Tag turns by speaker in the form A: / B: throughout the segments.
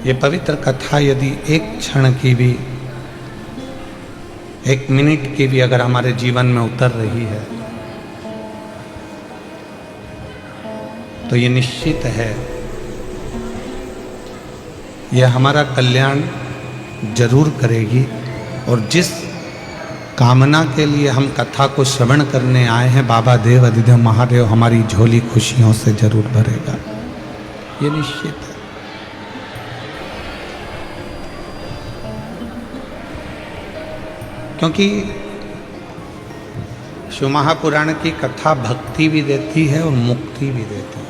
A: ये पवित्र कथा यदि एक क्षण की भी, एक मिनट की भी अगर हमारे जीवन में उतर रही है तो ये निश्चित है यह हमारा कल्याण जरूर करेगी। और जिस कामना के लिए हम कथा को श्रवण करने आए हैं, बाबा देव अधिदेव महादेव हमारी झोली खुशियों से जरूर भरेगा, ये निश्चित है। क्योंकि शिव महापुराण की कथा भक्ति भी देती है और मुक्ति भी देती है।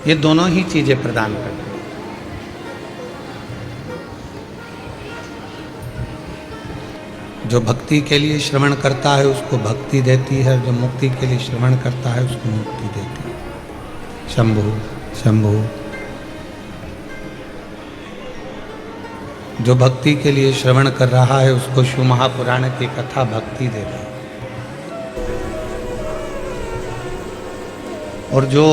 A: ये दोनों ही चीजें प्रदान करती हैं। जो भक्ति के लिए श्रवण करता है उसको भक्ति देती है, जो मुक्ति के लिए श्रवण करता है उसको मुक्ति देती है। शंभु शंभु। जो भक्ति के लिए श्रवण कर रहा है उसको शिव महापुराण की कथा भक्ति दे रही है, और जो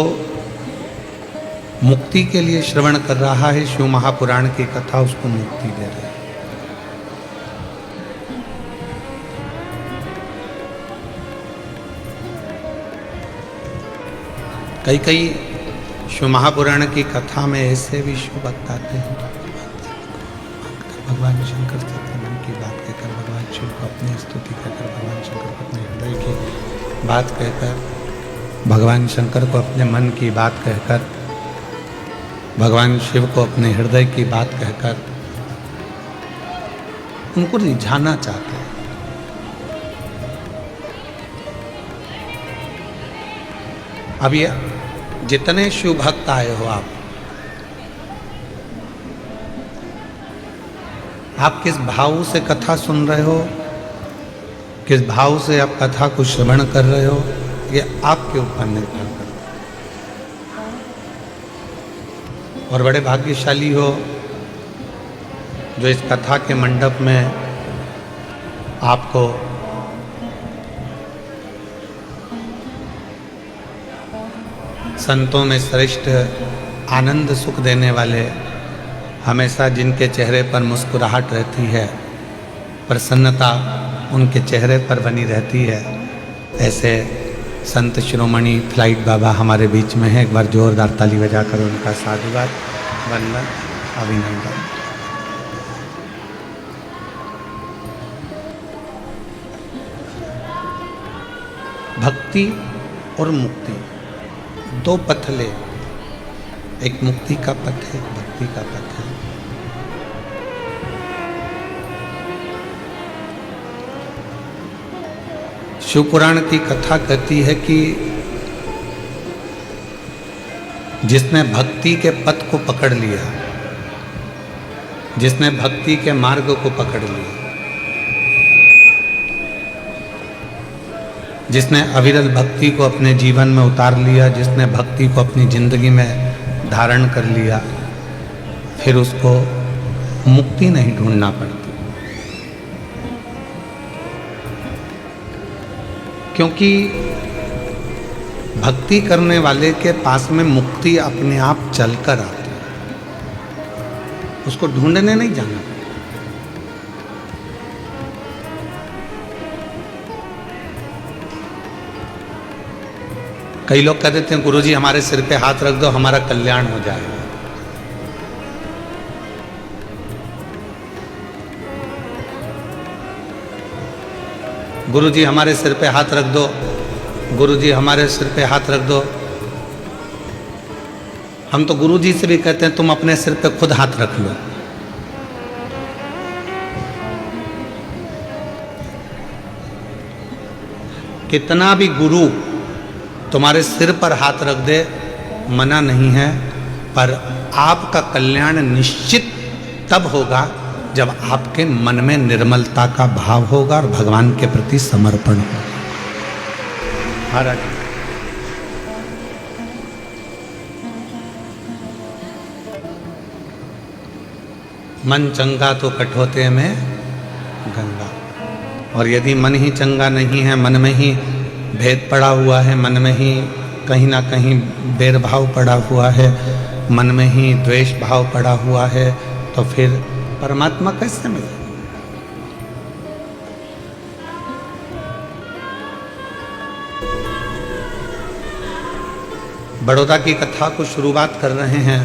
A: मुक्ति के लिए श्रवण कर रहा है शिव महापुराण की कथा उसको मुक्ति दे रही है। कई कई शिव महापुराण की कथा में ऐसे भी शिव भक्त आते हैं, भगवान शंकर से अपने मन की बात कहकर, भगवान शिव को अपनी स्तुति कहकर, भगवान शंकर को अपने हृदय की बात कहकर, भगवान शंकर को अपने मन की बात कहकर, भगवान शिव को अपने हृदय की बात कहकर उनको रिझाना चाहते हैं। अब ये जितने शिव भक्त आए हो आप किस भाव से कथा सुन रहे हो, किस भाव से आप कथा को श्रवण कर रहे हो, ये आपके ऊपर निर्भर करता है। और बड़े भाग्यशाली हो जो इस कथा के मंडप में आपको संतों में श्रेष्ठ आनंद सुख देने वाले, हमेशा जिनके चेहरे पर मुस्कुराहट रहती है, प्रसन्नता उनके चेहरे पर बनी रहती है, ऐसे संत शिरोमणि फ्लाइट बाबा हमारे बीच में है। एक बार जोरदार ताली बजाकर उनका साधुवाद, वंदन, अभिनंदन। भक्ति और मुक्ति दो पथ ले, एक मुक्ति का पथ है, एक भक्ति का पथ है। शिव पुराण की कथा कहती है कि जिसने भक्ति के पथ को पकड़ लिया, जिसने भक्ति के मार्ग को पकड़ लिया, जिसने अविरल भक्ति को अपने जीवन में उतार लिया, जिसने भक्ति को अपनी जिंदगी में धारण कर लिया, फिर उसको मुक्ति नहीं ढूंढना पड़ती। क्योंकि भक्ति करने वाले के पास में मुक्ति अपने आप चलकर आती है, उसको ढूंढने नहीं जाना। कई लोग कह देते हैं गुरुजी हमारे सिर पे हाथ रख दो हमारा कल्याण हो जाएगा। गुरुजी हमारे सिर पे हाथ रख दो, गुरुजी हमारे सिर पे हाथ रख दो। हम तो गुरुजी से भी कहते हैं तुम अपने सिर पे खुद हाथ रख लो। कितना भी गुरु तुम्हारे सिर पर हाथ रख दे मना नहीं है, पर आपका कल्याण निश्चित तब होगा जब आपके मन में निर्मलता का भाव होगा और भगवान के प्रति समर्पण होगा। महाराज मन चंगा तो कठोते में गंगा, और यदि मन ही चंगा नहीं है, मन में ही भेद पड़ा हुआ है, मन में ही कहीं ना कहीं बैर भाव पड़ा हुआ है, मन में ही द्वेष भाव पड़ा हुआ है, तो फिर परमात्मा कैसे मिले? बड़ौदा की कथा को शुरुआत कर रहे हैं।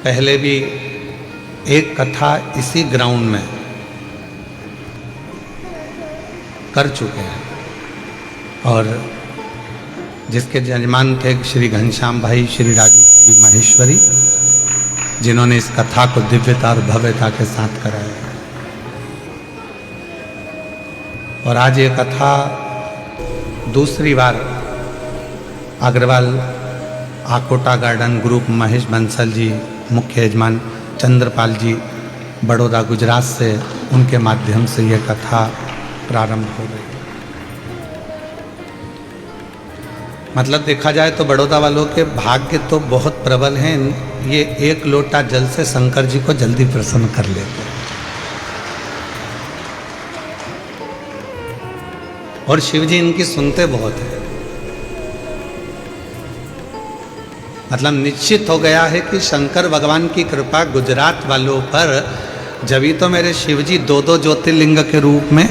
A: पहले भी एक कथा इसी ग्राउंड में कर चुके हैं और जिसके जजमान थे श्री घनश्याम भाई, श्री राजू भाई माहेश्वरी, जिन्होंने इस कथा को दिव्यता और भव्यता के साथ कराया। और आज ये कथा दूसरी बार अग्रवाल आकोटा गार्डन ग्रुप महेश बंसल जी, मुख्य यजमान चंद्रपाल जी, बड़ौदा गुजरात से, उनके माध्यम से यह कथा प्रारंभ हो गई। मतलब देखा जाए तो बड़ौदा वालों के भाग्य तो बहुत प्रबल हैं। ये एक लोटा जल से शंकर जी को जल्दी प्रसन्न कर लेते हैं। और शिव जी इनकी सुनते बहुत हैं। मतलब निश्चित हो गया है कि शंकर भगवान की कृपा गुजरात वालों पर, जब ही तो मेरे शिव जी दो दो ज्योतिर्लिंग के रूप में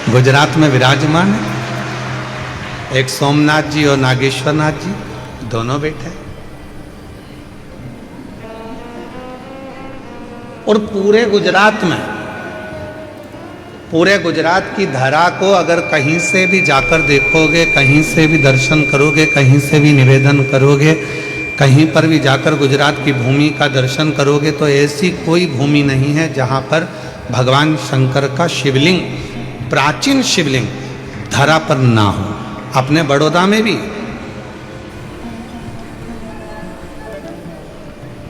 A: गुजरात में विराजमान है। एक सोमनाथ जी और नागेश्वर नाथ जी, दोनों बैठे। और पूरे गुजरात की धरा को अगर कहीं से भी जाकर देखोगे, कहीं से भी दर्शन करोगे, कहीं से भी निवेदन करोगे, कहीं पर भी जाकर गुजरात की भूमि का दर्शन करोगे, तो ऐसी कोई भूमि नहीं है जहाँ पर भगवान शंकर का शिवलिंग, प्राचीन शिवलिंग धरा पर ना हो। अपने बड़ौदा में भी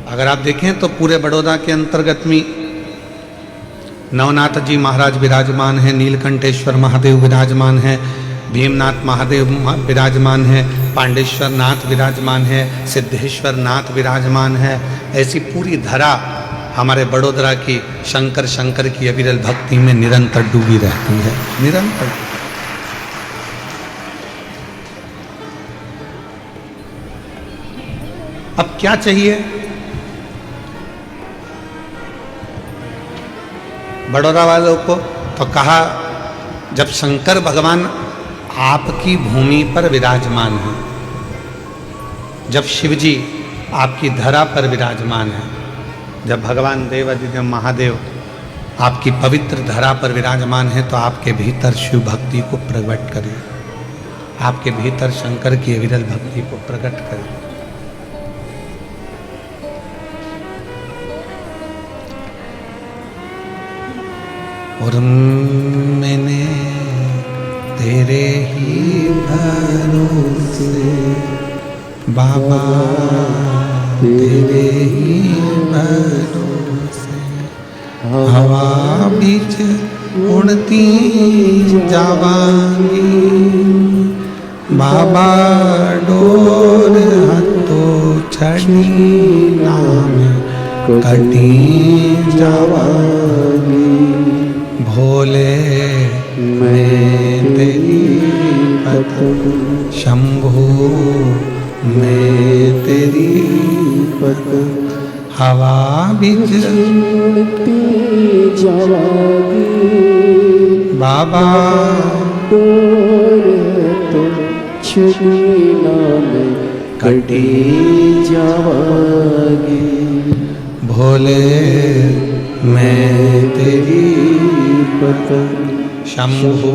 A: अगर आप देखें तो पूरे बड़ौदा के अंतर्गत में नवनाथ जी महाराज विराजमान हैं, नीलकंठेश्वर महादेव विराजमान हैं, भीमनाथ महादेव विराजमान है, पांडेश्वर नाथ विराजमान है, सिद्धेश्वर नाथ विराजमान है। ऐसी पूरी धरा हमारे बड़ोदरा की शंकर की अविरल भक्ति में निरंतर डूबी रहती है, निरंतर। अब क्या चाहिए? बड़ौदा वालों को तो कहा, जब शंकर भगवान आपकी भूमि पर विराजमान है, जब शिव जी आपकी धरा पर विराजमान है, जब भगवान देवादिदेव महादेव आपकी पवित्र धरा पर विराजमान है, तो आपके भीतर शिव भक्ति को प्रकट करिए, आपके भीतर शंकर की अविरल भक्ति को प्रकट करिए। और मैंने तेरे ही भरोसे बाबा, तेरे ही भरोसे हवा बीच उड़ती जावांगी, बाबा डोर हाथों छड़ी नाम कटी जावांगी, भोले मैं तेरी पत शंभू, मैं तेरी पत हवा बीच उड़ती जावागी, बाबा डोर तो छड़ीना में कटी जावागी, भोले मैं तेरी पत शंभू,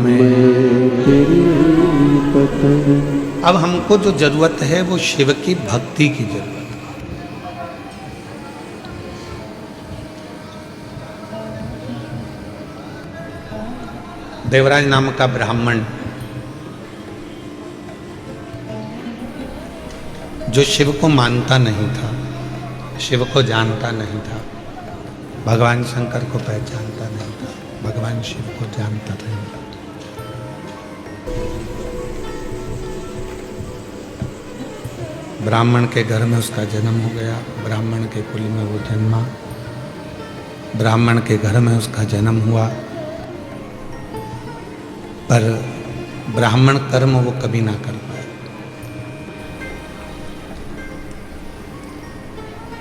A: मैं तेरी पत। अब हमको जो जरूरत है वो शिव की भक्ति की जरूरत है। देवराज नाम का ब्राह्मण जो शिव को मानता नहीं था, शिव को जानता नहीं था, भगवान शंकर को पहचानता नहीं था, भगवान शिव को जानता नहीं था। ब्राह्मण के घर में उसका जन्म हो गया, ब्राह्मण के कुल में वो जन्मा, ब्राह्मण के घर में उसका जन्म हुआ। पर ब्राह्मण कर्म वो कभी ना कर पाए।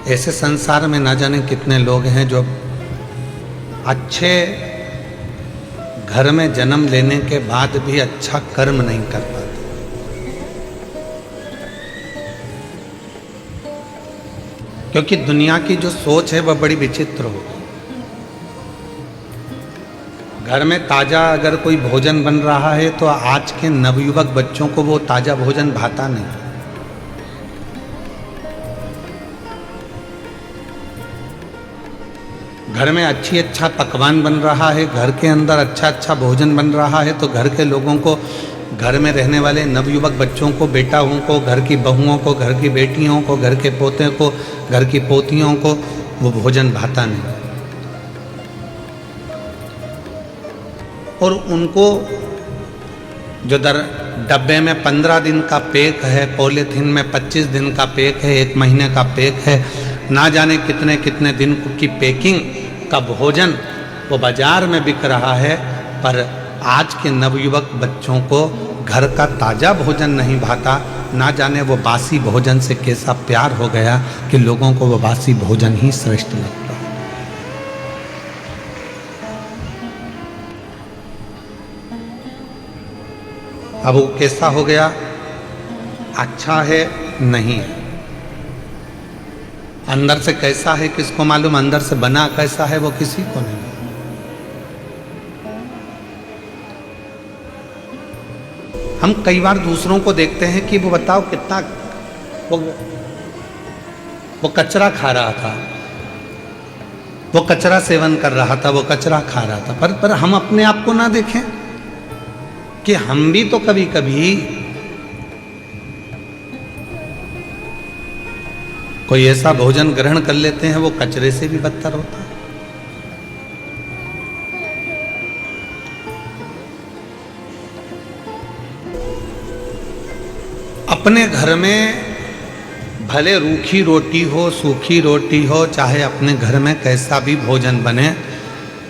A: ऐसे संसार में ना जाने कितने लोग हैं जो अच्छे घर में जन्म लेने के बाद भी अच्छा कर्म नहीं कर पाते। क्योंकि दुनिया की जो सोच है वह बड़ी विचित्र हो। घर में ताजा अगर कोई भोजन बन रहा है तो आज के नवयुवक बच्चों को वो ताजा भोजन भाता नहीं। घर में अच्छा पकवान बन रहा है, घर के अंदर अच्छा भोजन बन रहा है तो घर के लोगों को, घर में रहने वाले नवयुवक बच्चों को, बेटाओं को, घर की बहुओं को, घर की बेटियों को, घर के पोते को, घर की पोतियों को वो भोजन भाता नहीं। और उनको जो डब्बे में 15 दिन का पैक है, पॉलीथीन में 25 दिन का पैक है, 1 महीने का पैक है, ना जाने कितने कितने दिन की पैकिंग का भोजन वो बाजार में बिक रहा है। पर आज के नवयुवक बच्चों को घर का ताज़ा भोजन नहीं भाता। ना जाने वो बासी भोजन से कैसा प्यार हो गया कि लोगों को वो बासी भोजन ही श्रेष्ठ लगता है। अब वो कैसा हो गया, अच्छा है नहीं है, अंदर से कैसा है किसको मालूम, अंदर से बना कैसा है वो किसी को नहीं। हम कई बार दूसरों को देखते हैं कि वो बताओ कितना वो कचरा खा रहा था, वो कचरा सेवन कर रहा था, वो कचरा खा रहा था, पर हम अपने आप को ना देखें कि हम भी तो कभी कभी कोई ऐसा भोजन ग्रहण कर लेते हैं वो कचरे से भी बदतर होता है। अपने घर में भले रूखी रोटी हो, सूखी रोटी हो, चाहे अपने घर में कैसा भी भोजन बने,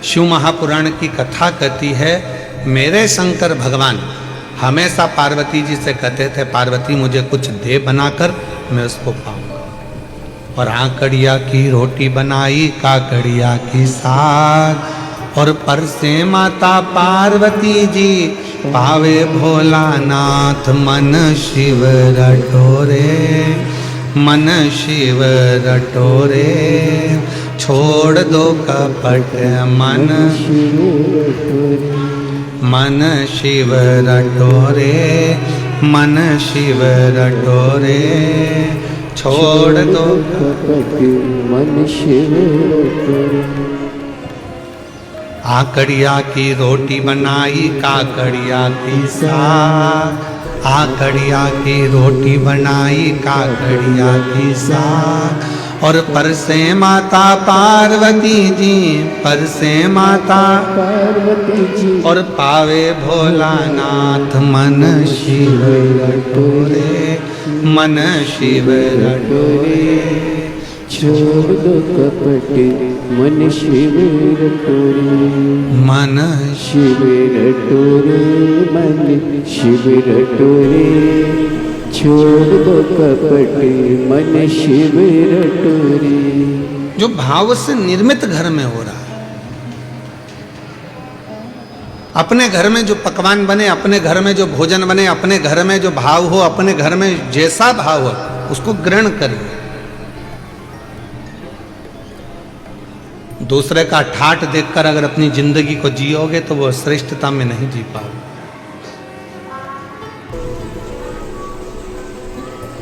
A: शिव महापुराण की कथा कहती है मेरे शंकर भगवान हमेशा पार्वती जी से कहते थे, पार्वती मुझे कुछ दे बनाकर मैं उसको पाऊंगा। और आकड़िया की रोटी बनाई, काकड़िया की साग, और परसे माता पार्वती जी पावे भोलानाथ मन शिव रटोरे, मन शिव रटोरे, छोड़ दो कपट मन मन शिव रटोरे, मन शिव रटोरे, छोड़ दो कपट मन शिव रटोरे। आकड़िया की रोटी बनाई, काकड़िया की साग, आकड़िया की रोटी बनाई, काकड़िया की साग, और परसे माता पार्वती जी, परसे माता पार्वती जी, और पावे भोलानाथ मन शिव रटोरे, मन शिव रटोरे, छोड़ दो कपट मन शिव रटोरे, मन शिव रटोरे, मन शिव रटोरे, छोड़ दो कपट मन शिव रटोरे। जो भाव से निर्मित घर में हो रहा है, अपने घर में जो पकवान बने, अपने घर में जो भोजन बने, अपने घर में जो भाव हो, अपने घर में जैसा भाव हो उसको ग्रहण करिए। दूसरे का ठाठ देखकर अगर अपनी जिंदगी को जियोगे तो वो श्रेष्ठता में नहीं जी पाओगे।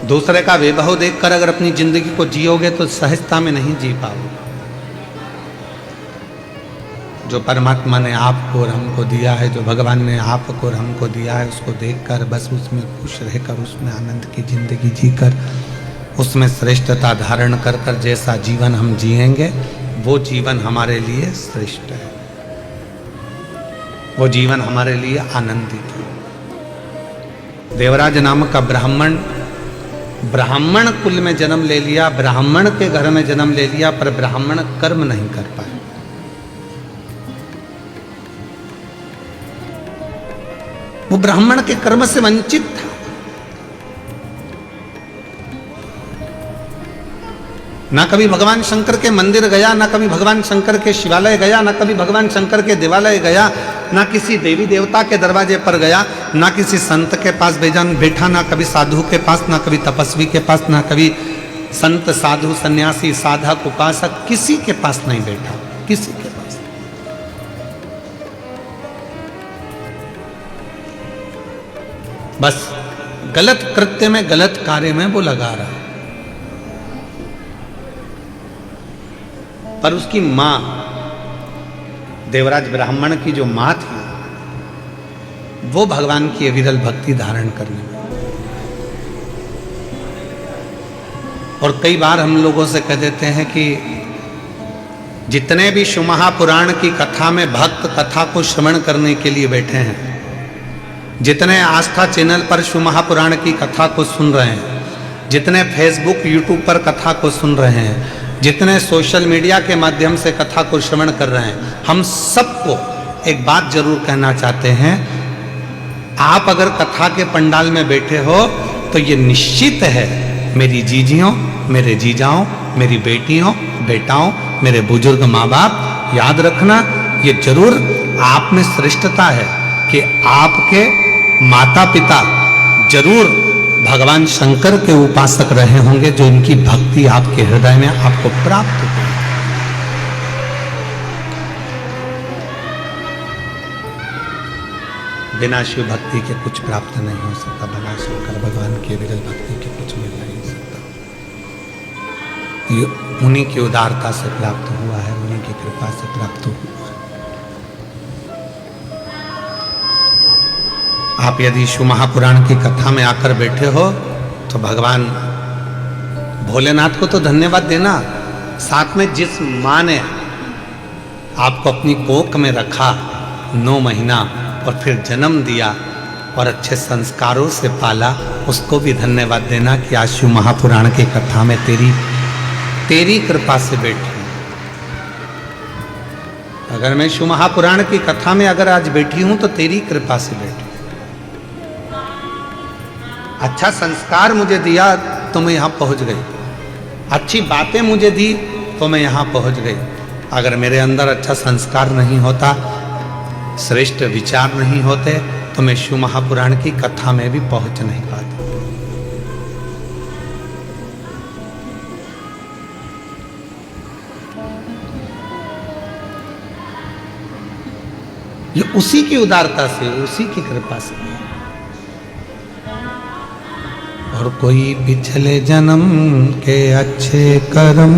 A: दूसरे का वैभव देखकर अगर अपनी जिंदगी को जियोगे तो सहजता में नहीं जी पाओगे। जो परमात्मा ने आपको और हमको दिया है, जो भगवान ने आपको और हमको दिया है, उसको देखकर बस उसमें खुश रहकर, उसमें आनंद की जिंदगी जीकर, उसमें श्रेष्ठता धारण कर कर जैसा जीवन हम जिएंगे वो जीवन हमारे लिए श्रेष्ठ है, वो जीवन हमारे लिए आनंदित है। देवराज नाम का ब्राह्मण, ब्राह्मण कुल में जन्म ले लिया, ब्राह्मण के घर में जन्म ले लिया, पर ब्राह्मण कर्म नहीं कर पाए। वो ब्राह्मण के कर्म से वंचित था। ना कभी भगवान शंकर के मंदिर गया, ना कभी भगवान शंकर के शिवालय गया, ना कभी भगवान शंकर के देवालय गया, ना किसी देवी देवता के दरवाजे पर गया, ना किसी संत के पास बैठा, ना कभी साधु के पास, ना कभी तपस्वी के पास, ना कभी संत साधु सन्यासी साधक उपासक, किसी के पास नहीं बैठा, किसी के पास। बस गलत कृत्य में, गलत कार्य में वो लगा रहा है। पर उसकी मां, देवराज ब्राह्मण की जो मां थी, वो भगवान की अविरल भक्ति धारण करने में। और कई बार हम लोगों से कह देते हैं कि जितने भी शिवमहापुराण की कथा में भक्त कथा को श्रवण करने के लिए बैठे हैं, जितने आस्था चैनल पर शिवमहापुराण की कथा को सुन रहे हैं, जितने फेसबुक यूट्यूब पर कथा को सुन रहे हैं, जितने सोशल मीडिया के माध्यम से कथा को श्रवण कर रहे हैं, हम सबको एक बात जरूर कहना चाहते हैं। आप अगर कथा के पंडाल में बैठे हो तो ये निश्चित है, मेरी जीजियों, मेरे जीजाओं, मेरी बेटियों, बेटाओं, मेरे बुजुर्ग माँ बाप, याद रखना ये जरूर आप में श्रेष्ठता है कि आपके माता पिता जरूर भगवान शंकर के उपासक रहे होंगे, जो इनकी भक्ति आपके हृदय में आपको प्राप्त हो। बिना शिव भक्ति के कुछ प्राप्त नहीं हो सकता, बिना शंकर भगवान की विरल भक्ति के कुछ मिल नहीं सकता। ये उन्हीं की उदारता से प्राप्त हुआ है, उन्हीं की कृपा से प्राप्त हुआ है। आप यदि शिव महापुराण की कथा में आकर बैठे हो तो भगवान भोलेनाथ को तो धन्यवाद देना, साथ में जिस माँ ने आपको अपनी कोख में रखा 9 महीना और फिर जन्म दिया और अच्छे संस्कारों से पाला, उसको भी धन्यवाद देना कि आज शिव महापुराण की कथा में तेरी कृपा से बैठी। अगर मैं शिव महापुराण की कथा में अगर आज बैठी हूं तो तेरी कृपा से बैठी। अच्छा संस्कार मुझे दिया तो मैं यहाँ पहुँच गई, अच्छी बातें मुझे दी तो मैं यहाँ पहुँच गई। अगर मेरे अंदर अच्छा संस्कार नहीं होता, श्रेष्ठ विचार नहीं होते, तो मैं शिव महापुराण की कथा में भी पहुँच नहीं पाता। ये उसी की उदारता से, उसी की कृपा से। और कोई पिछले जन्म के अच्छे कर्म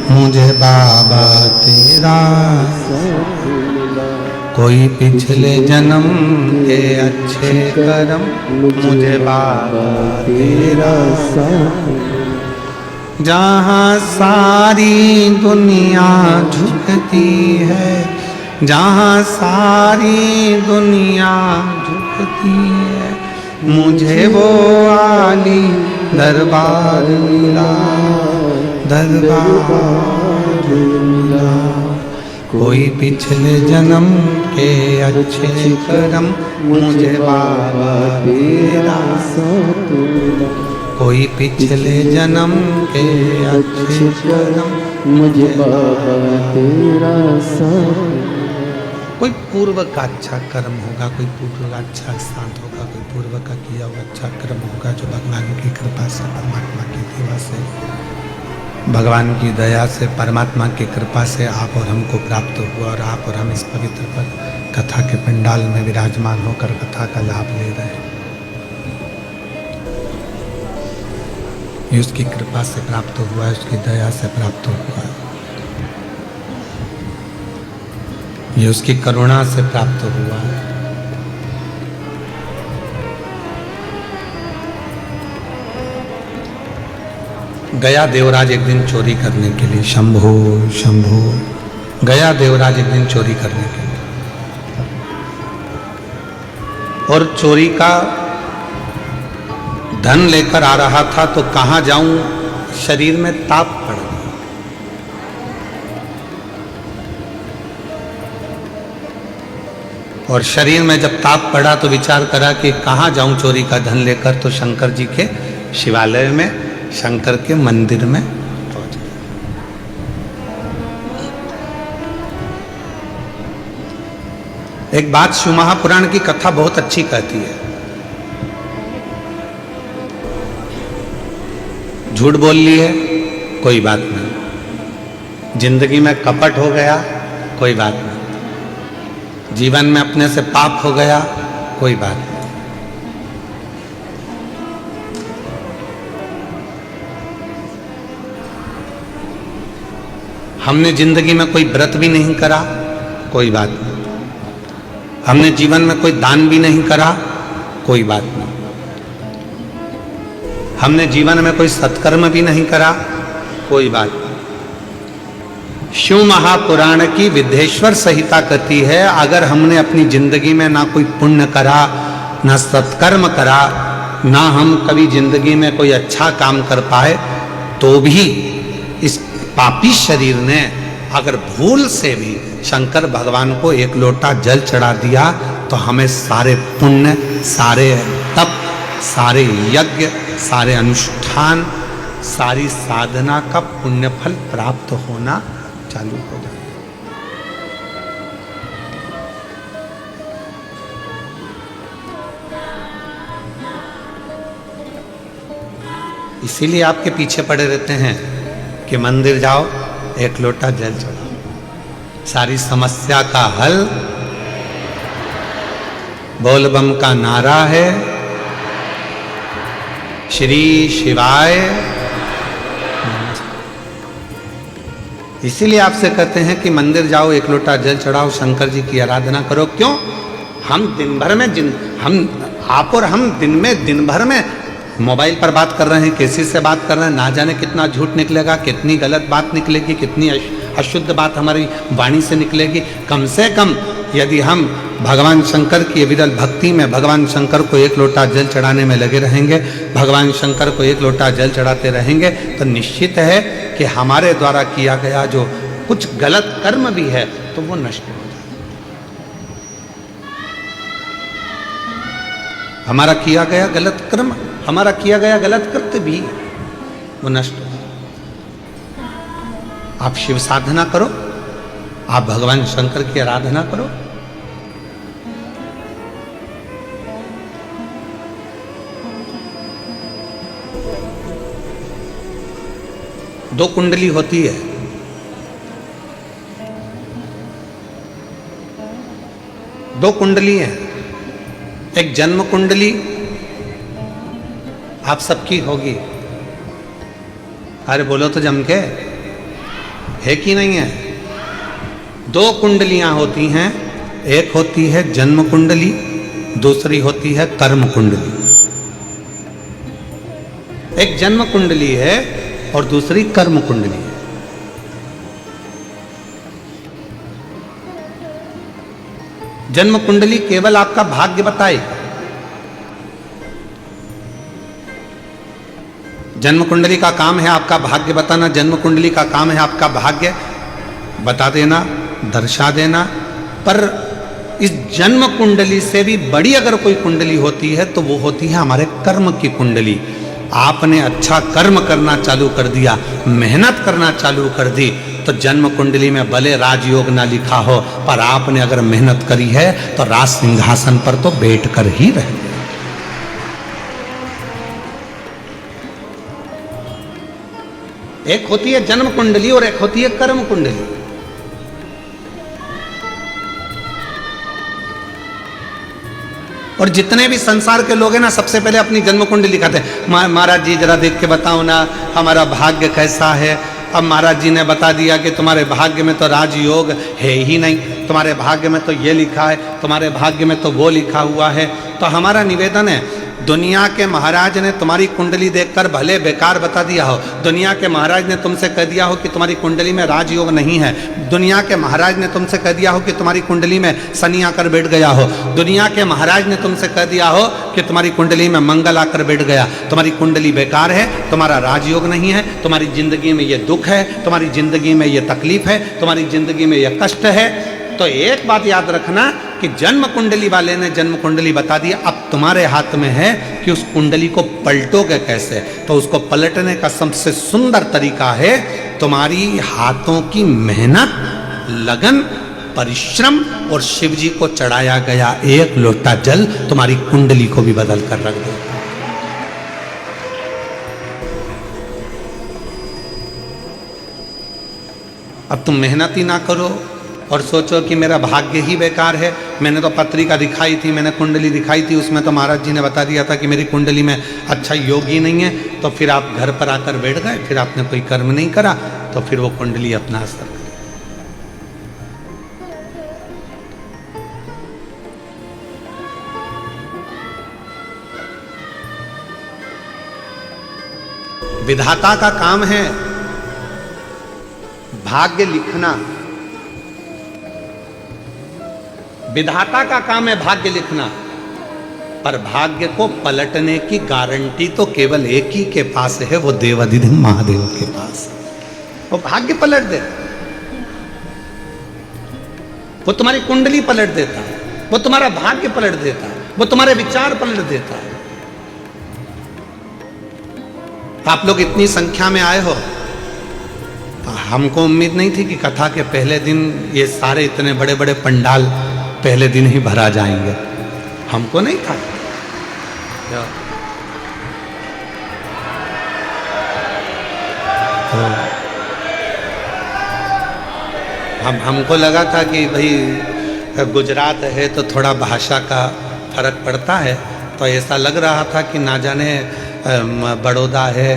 A: मुझे बाबा तेरा, कोई पिछले जन्म के अच्छे कर्म मुझे बाबा तेरा, जहाँ सारी दुनिया झुकती है, जहाँ सारी दुनिया झुकती है, मुझे वो आली दरबार मिला, दरबार मिला। कोई पिछले जन्म के अच्छे कर्म मुझे बाबा तेरा, कोई पिछले जन्म के अच्छे कर्म मुझे बाबा तेरा। कोई पूर्व का अच्छा कर्म होगा, कोई पूर्व का अच्छा शांत होगा, कोई पूर्व का किया हुआ अच्छा कर्म होगा, जो भगवान की कृपा से, परमात्मा की दया से, भगवान की दया से, परमात्मा की कृपा से आप और हमको प्राप्त हुआ। और आप और हम इस पवित्र पर कथा के पंडाल में विराजमान होकर कथा का लाभ ले रहे हैं। ये उसकी कृपा से प्राप्त हुआ है, उसकी दया से प्राप्त हुआ है, ये उसकी करुणा से प्राप्त हुआ है। गया देवराज एक दिन चोरी करने के लिए, शंभो शंभो, गया देवराज एक दिन चोरी करने के लिए, और चोरी का धन लेकर आ रहा था तो कहाँ जाऊं, शरीर में ताप पड़ गया। और शरीर में जब ताप पड़ा तो विचार करा कि कहाँ जाऊं चोरी का धन लेकर, तो शंकर जी के शिवालय में, शंकर के मंदिर में पहुंच गया। एक बात शिव महापुराण की कथा बहुत अच्छी कहती है। झूठ बोल ली है, कोई बात नहीं। जिंदगी में कपट हो गया, कोई बात नहीं। जीवन में अपने से पाप हो गया, कोई बात नहीं। हमने जिंदगी में कोई व्रत भी नहीं करा, कोई बात नहीं। हमने जीवन में कोई दान भी नहीं करा, कोई बात नहीं। हमने जीवन में कोई सत्कर्म भी नहीं करा, कोई बात नहीं। शिव महापुराण की विद्धेश्वर संहिता कहती है, अगर हमने अपनी जिंदगी में ना कोई पुण्य करा, ना सत्कर्म करा, ना हम कभी जिंदगी में कोई अच्छा काम कर पाए, तो भी इस पापी शरीर ने अगर भूल से भी शंकर भगवान को एक लोटा जल चढ़ा दिया, तो हमें सारे पुण्य, सारे तप, सारे यज्ञ, सारे अनुष्ठान, सारी साधना का पुण्य फल प्राप्त होना चालू हो जाए। इसीलिए आपके पीछे पड़े रहते हैं कि मंदिर जाओ, एक लोटा जल चढ़ाओ, सारी समस्या का हल बोल बम का नारा है, श्री शिवाय। इसीलिए आपसे कहते हैं कि मंदिर जाओ, एक लोटा जल चढ़ाओ, शंकर जी की आराधना करो। क्यों? हम दिन भर में दिन भर में मोबाइल पर बात कर रहे हैं, किसी से बात कर रहे हैं, ना जाने कितना झूठ निकलेगा, कितनी गलत बात निकलेगी, कितनी अशुद्ध बात हमारी वाणी से निकलेगी। कम से कम यदि हम भगवान शंकर की विरल भक्ति में भगवान शंकर को एक लोटा जल चढ़ाने में लगे रहेंगे, भगवान शंकर को एक लोटा जल चढ़ाते रहेंगे, तो निश्चित है कि हमारे द्वारा किया गया जो कुछ गलत कर्म भी है तो वो नष्ट हो जाए। हमारा किया गया गलत कर्म, हमारा किया गया गलत कृत्य भी वो नष्ट हो जाए। आप शिव साधना करो, आप भगवान शंकर की आराधना करो। दो कुंडली होती है, दो कुंडली है। एक जन्म कुंडली आप सबकी होगी। अरे बोलो तो जम के, है कि नहीं है? दो कुंडलियां होती हैं, एक होती है जन्म कुंडली, दूसरी होती है कर्म कुंडली। एक जन्म कुंडली है और दूसरी कर्म कुंडली है। जन्म कुंडली केवल आपका भाग्य बताएगी। जन्म कुंडली का काम है आपका भाग्य बताना, जन्म कुंडली का काम है आपका भाग्य बता देना, दर्शा देना। पर इस जन्म कुंडली से भी बड़ी अगर कोई कुंडली होती है तो वो होती है हमारे कर्म की कुंडली। आपने अच्छा कर्म करना चालू कर दिया, मेहनत करना चालू कर दी, तो जन्म कुंडली में भले राजयोग ना लिखा हो, पर आपने अगर मेहनत करी है तो राज सिंहासन पर तो बैठ कर ही रहे। एक होती है जन्म कुंडली और एक होती है कर्म कुंडली। और जितने भी संसार के लोग हैं ना, सबसे पहले अपनी जन्म कुंडली लिखाते हैं। महाराज जी जरा देख के बताओ ना हमारा भाग्य कैसा है। अब महाराज जी ने बता दिया कि तुम्हारे भाग्य में तो राजयोग है ही नहीं, तुम्हारे भाग्य में तो ये लिखा है, तुम्हारे भाग्य में तो वो लिखा हुआ है। तो हमारा निवेदन है, दुनिया के महाराज ने तुम्हारी कुंडली देखकर भले बेकार बता दिया हो, दुनिया के महाराज ने तुमसे कह दिया हो कि तुम्हारी कुंडली में राजयोग नहीं है, दुनिया के महाराज ने तुमसे कह दिया हो कि तुम्हारी कुंडली में शनि आकर बैठ गया हो, दुनिया के महाराज ने तुमसे कह दिया हो कि तुम्हारी कुंडली में मंगल आकर बैठ गया, तुम्हारी कुंडली बेकार है, तुम्हारा राजयोग नहीं है, तुम्हारी जिंदगी में ये दुख है, तुम्हारी जिंदगी में ये तकलीफ है, तुम्हारी जिंदगी में ये कष्ट है। तो एक बात याद रखना कि जन्म कुंडली वाले ने जन्म कुंडली बता दी, अब तुम्हारे हाथ में है कि उस कुंडली को पलटोगे कैसे। तो उसको पलटने का सबसे सुंदर तरीका है तुम्हारी हाथों की मेहनत, लगन, परिश्रम और शिव जी को चढ़ाया गया एक लोटा जल तुम्हारी कुंडली को भी बदल कर रख देगा। अब तुम मेहनत ही ना करो और सोचो कि मेरा भाग्य ही बेकार है। मैंने तो पत्रिका दिखाई थी, मैंने कुंडली दिखाई थी, उसमें तो महाराज जी ने बता दिया था कि मेरी कुंडली में अच्छा योगी नहीं है। तो फिर आप घर पर आकर बैठ गए, फिर आपने कोई कर्म नहीं करा, तो फिर वो कुंडली अपना असर करे। विधाता का काम है भाग्य लिखना, विधाता का काम है भाग्य लिखना, पर भाग्य को पलटने की गारंटी तो केवल एक ही के पास है, वो देवाधिदेव महादेव के पास। वो भाग्य पलट देता, वो तुम्हारी कुंडली पलट देता है, वो तुम्हारा भाग्य पलट देता है, वो तुम्हारे विचार पलट देता है। आप लोग इतनी संख्या में आए हो, हमको उम्मीद नहीं थी कि कथा के पहले दिन ये सारे इतने बड़े बड़े पंडाल पहले दिन ही भरा जाएंगे, हमको नहीं था। तो हमको लगा था कि भाई गुजरात है तो थोड़ा भाषा का फर्क पड़ता है, तो ऐसा लग रहा था कि ना जाने बड़ौदा है।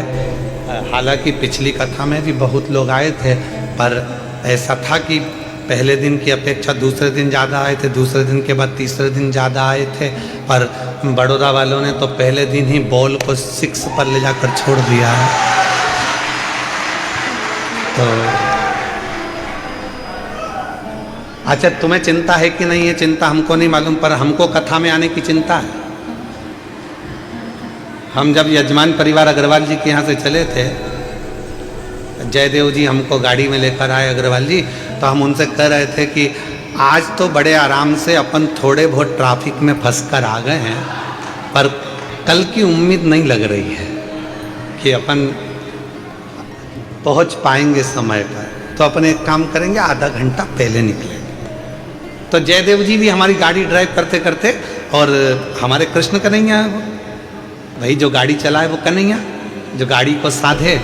A: हालांकि पिछली कथा में भी बहुत लोग आए थे, पर ऐसा था कि पहले दिन की अपेक्षा दूसरे दिन ज़्यादा आए थे, दूसरे दिन के बाद तीसरे दिन ज़्यादा आए थे। पर बड़ौदा वालों ने तो पहले दिन ही बॉल को 6 पर ले जाकर छोड़ दिया है। तो अच्छा, तुम्हें चिंता है कि नहीं है? चिंता हमको नहीं मालूम, पर हमको कथा में आने की चिंता है। हम जब यजमान परिवार अग्रवाल जी के यहाँ से चले थे, जयदेव जी हमको गाड़ी में लेकर आए अग्रवाल जी, तो हम उनसे कह रहे थे कि आज तो बड़े आराम से अपन थोड़े बहुत ट्रैफिक में फंस कर आ गए हैं, पर कल की उम्मीद नहीं लग रही है कि अपन पहुंच पाएंगे समय पर। तो अपन एक काम करेंगे, आधा घंटा पहले निकलेंगे। तो जयदेव जी भी हमारी गाड़ी ड्राइव करते करते, और हमारे कृष्ण कन्हैया भाई जो गाड़ी चलाए वो कन्हैया, जो गाड़ी को साधे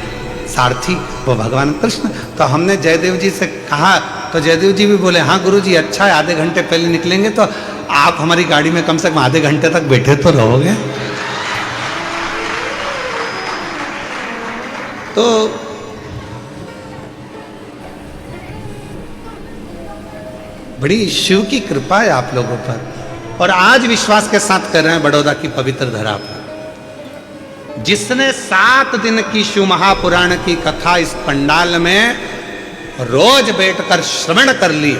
A: सारथी वो भगवान कृष्ण। तो हमने जयदेव जी से कहा, तो जयदेव जी भी बोले हाँ गुरु जी अच्छा है, आधे घंटे पहले निकलेंगे तो आप हमारी गाड़ी में कम से कम आधे घंटे तक बैठे तो रहोगे। तो बड़ी शिव की कृपा है आप लोगों पर, और आज विश्वास के साथ कर रहे हैं बड़ौदा की पवित्र धरा पर। जिसने 7 दिन की शिव महापुराण की कथा इस पंडाल में रोज बैठकर श्रवण कर ली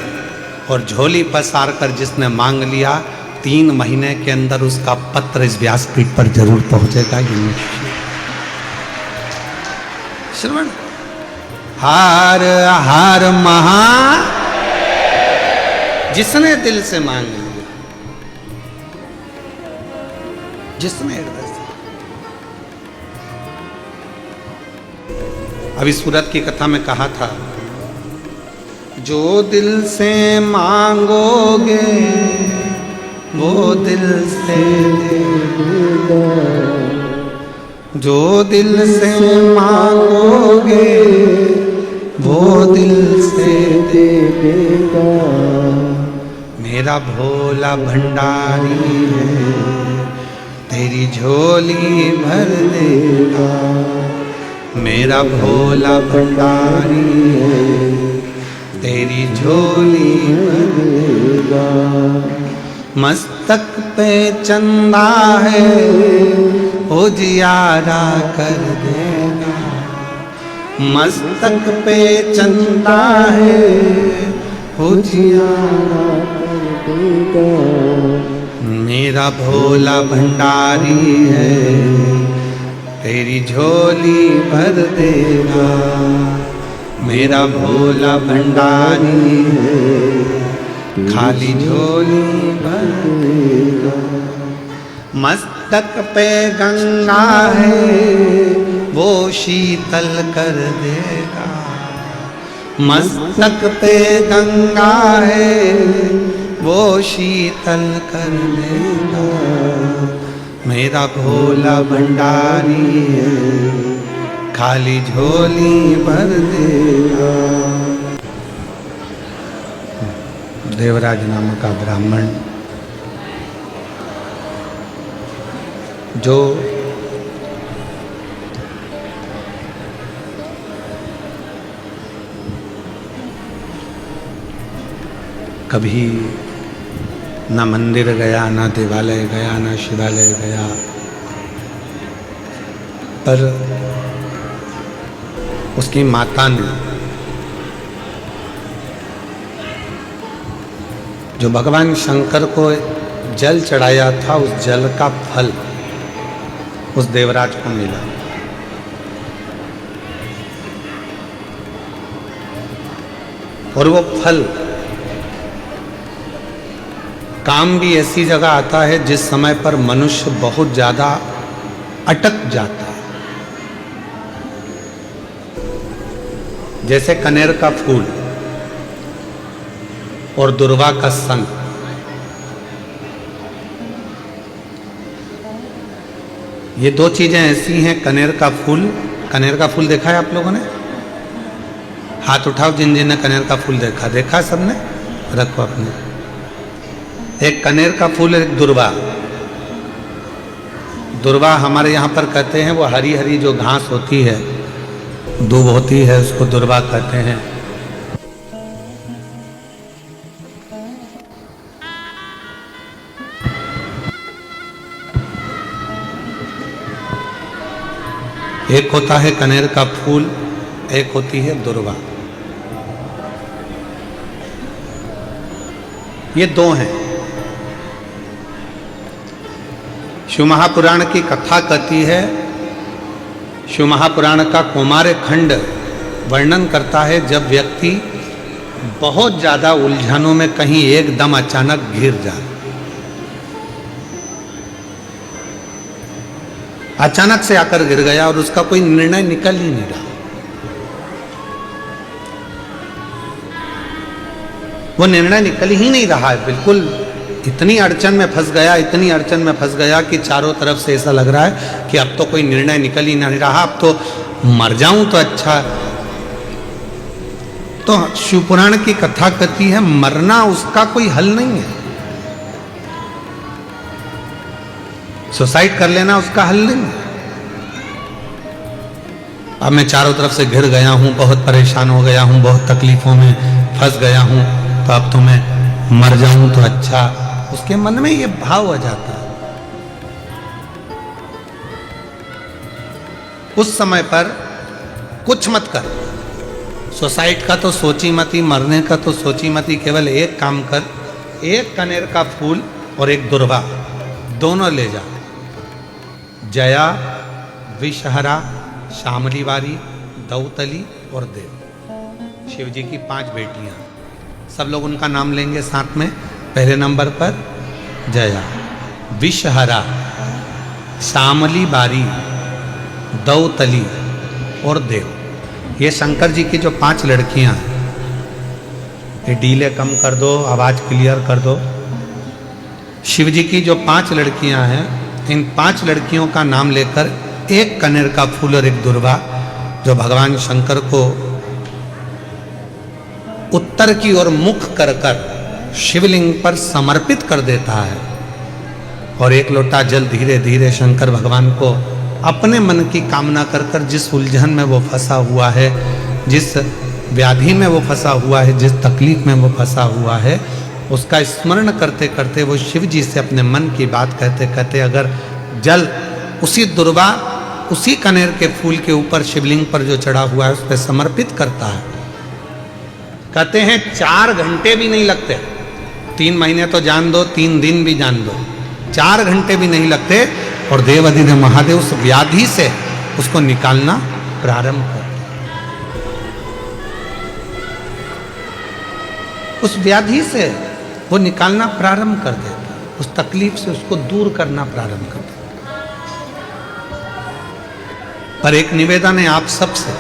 A: और झोली पसार कर जिसने मांग लिया, 3 महीने के अंदर उसका पत्र इस व्यासपीठ पर जरूर पहुंचेगा। ये श्रवण हार हार महा, जिसने दिल से मांग लिया, जिसने हृदय से। अभी सूरत की कथा में कहा था, जो दिल से मांगोगे वो दिल से देगा, जो दिल से मांगोगे वो दिल से देगा। मेरा भोला भंडारी है, तेरी झोली भर देगा। मेरा भोला भंडारी है, तेरी झोली भर देगा। मस्तक पे चंदा है, उजियारा कर देगा। मस्तक पे चंदा है, उजियारा कर देगा। मेरा भोला भंडारी है, तेरी झोली भर देगा। मेरा भोला भंडारी है, खाली झोली भर देगा। मस्तक पे गंगा है वो शीतल कर देगा। मस्तक पे गंगा है वो शीतल कर देगा। मेरा भोला भंडारी है खाली झोली भर देगा। देवराज नाम का ब्राह्मण जो कभी न मंदिर गया, न देवालय गया, न शिवालय गया, पर उसकी माता ने जो भगवान शंकर को जल चढ़ाया था, उस जल का फल उस देवराज को मिला। और वो फल काम भी ऐसी जगह आता है जिस समय पर मनुष्य बहुत ज्यादा अटक जाता है। जैसे कनेर का फूल और दुर्वा का संग। ये दो चीजें ऐसी हैं। कनेर का फूल देखा है आप लोगों ने? हाथ उठाओ जिन जिन ने कनेर का फूल देखा। देखा सबने? रखो अपने। एक कनेर का फूल, एक दुर्वा। दुर्वा हमारे यहाँ पर कहते हैं वो हरी हरी जो घास होती है, दूब होती है, उसको दुर्वा कहते हैं। एक होता है कनेर का फूल, एक होती है दुर्वा। ये दो हैं। शिव महापुराण की कथा कहती है, शिव महापुराण का कौमार्य खंड वर्णन करता है जब व्यक्ति बहुत ज्यादा उलझनों में कहीं एकदम अचानक घिर जाए। अचानक से आकर गिर गया और उसका कोई निर्णय निकल ही नहीं रहा। वो निर्णय निकल ही नहीं रहा है, बिल्कुल इतनी अड़चन में फंस गया, इतनी अड़चन में फंस गया कि चारों तरफ से ऐसा लग रहा है कि अब तो कोई निर्णय निकल ही नहीं रहा, अब तो मर जाऊं तो अच्छा। तो शिवपुराण की कथा कहती है मरना उसका कोई हल नहीं है, सुसाइड कर लेना उसका हल नहीं है। अब मैं चारों तरफ से घिर गया हूं, बहुत परेशान हो गया हूं, बहुत तकलीफों में फंस गया हूं, तो अब तो मैं मर जाऊं तो अच्छा। उसके मन में ये भाव आ जाता है। उस समय पर कुछ मत कर, सुसाइड का तो सोची मती, मरने का तो सोची मती। केवल एक काम कर, एक कनेर का फूल और एक दुर्वा दोनों ले जा। जया, विषहरा, शामली वारी, दौतली और देव, शिव जी की 5 बेटियां। सब लोग उनका नाम लेंगे साथ में। पहले नंबर पर जया, विषहरा, शामली बारी, दौतली और देव। ये शंकर जी की जो 5 लड़कियां हैं, ये डीले कम कर दो, आवाज क्लियर कर दो। शिव जी की जो 5 लड़कियां हैं, इन 5 लड़कियों का नाम लेकर एक कनेर का फूल और एक दुर्वा जो भगवान शंकर को उत्तर की ओर मुख कर कर शिवलिंग पर समर्पित कर देता है, और एक लोटा जल धीरे धीरे शंकर भगवान को अपने मन की कामना कर कर जिस उलझन में वो फंसा हुआ है, जिस व्याधि में वो फंसा हुआ है, जिस तकलीफ में वो फंसा हुआ है, उसका स्मरण करते करते वो शिव जी से अपने मन की बात कहते कहते अगर जल उसी दुर्वा, उसी कनेर के फूल के ऊपर शिवलिंग पर जो चढ़ा हुआ है उस पर समर्पित करता है, कहते हैं 4 घंटे भी नहीं लगते। 3 महीने तो जान दो, 3 दिन भी जान दो, 4 घंटे भी नहीं लगते और देवाधिदेव महादेव उस व्याधि से उसको निकालना प्रारंभ कर। उस व्याधि से वो निकालना प्रारंभ कर देता, उस तकलीफ से उसको दूर करना प्रारंभ कर देता। पर एक निवेदन है आप सबसे,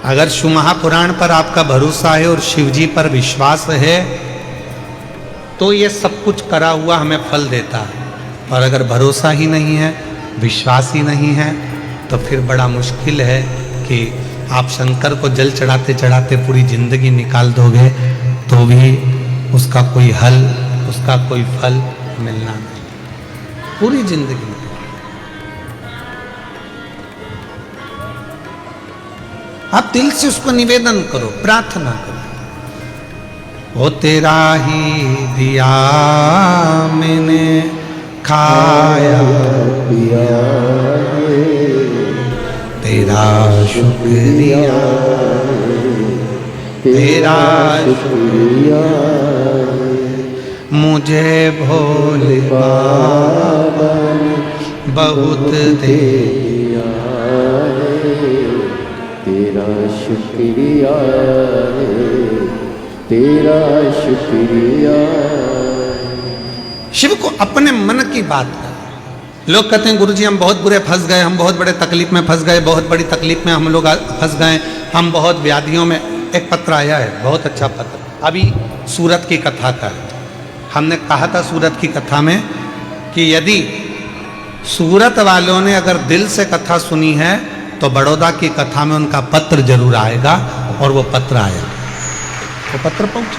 A: अगर शिव महापुराण पर आपका भरोसा है और शिव जी पर विश्वास है तो ये सब कुछ करा हुआ हमें फल देता है, और अगर भरोसा ही नहीं है, विश्वास ही नहीं है, तो फिर बड़ा मुश्किल है कि आप शंकर को जल चढ़ाते चढ़ाते पूरी जिंदगी निकाल दोगे तो भी उसका कोई हल, उसका कोई फल मिलना नहीं, पूरी जिंदगी। आप दिल से उसको निवेदन करो, प्रार्थना करो, वो तेरा ही दिया मैंने खाया पिया, तेरा शुक्रिया, तेरा शुक्रिया, मुझे भोले बाबा बहुत दिया,
B: तेरा शुक्रिया, तेरा शुक्रिया।
A: शिव को अपने मन की बात कर। लोग कहते हैं गुरुजी हम बहुत बुरे फंस गए, हम बहुत बड़े तकलीफ में फंस गए, बहुत बड़ी तकलीफ में हम लोग फंस गए, हम बहुत व्याधियों में। एक पत्र आया है, बहुत अच्छा पत्र, अभी सूरत की कथा का है। हमने कहा था सूरत की कथा में कि यदि सूरत वालों ने अगर दिल से कथा सुनी है तो बड़ौदा की कथा में उनका पत्र जरूर आएगा, और वो पत्र आया, वो पत्र पहुंचा।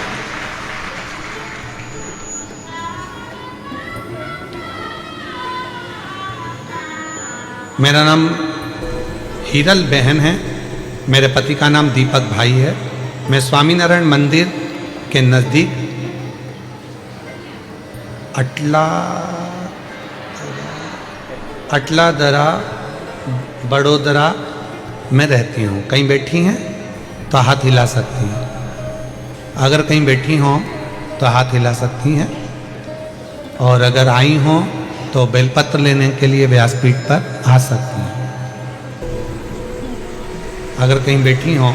A: मेरा नाम हीरल बहन है, मेरे पति का नाम दीपक भाई है। मैं स्वामीनारायण मंदिर के नज़दीक अटला दरा बड़ोदरा में रहती हूँ। कहीं बैठी हैं तो हाथ हिला सकती हैं, अगर कहीं बैठी हों तो हाथ हिला सकती हैं, और अगर आई हों तो बेलपत्र लेने के लिए व्यासपीठ पर आ सकती हैं। अगर कहीं बैठी हों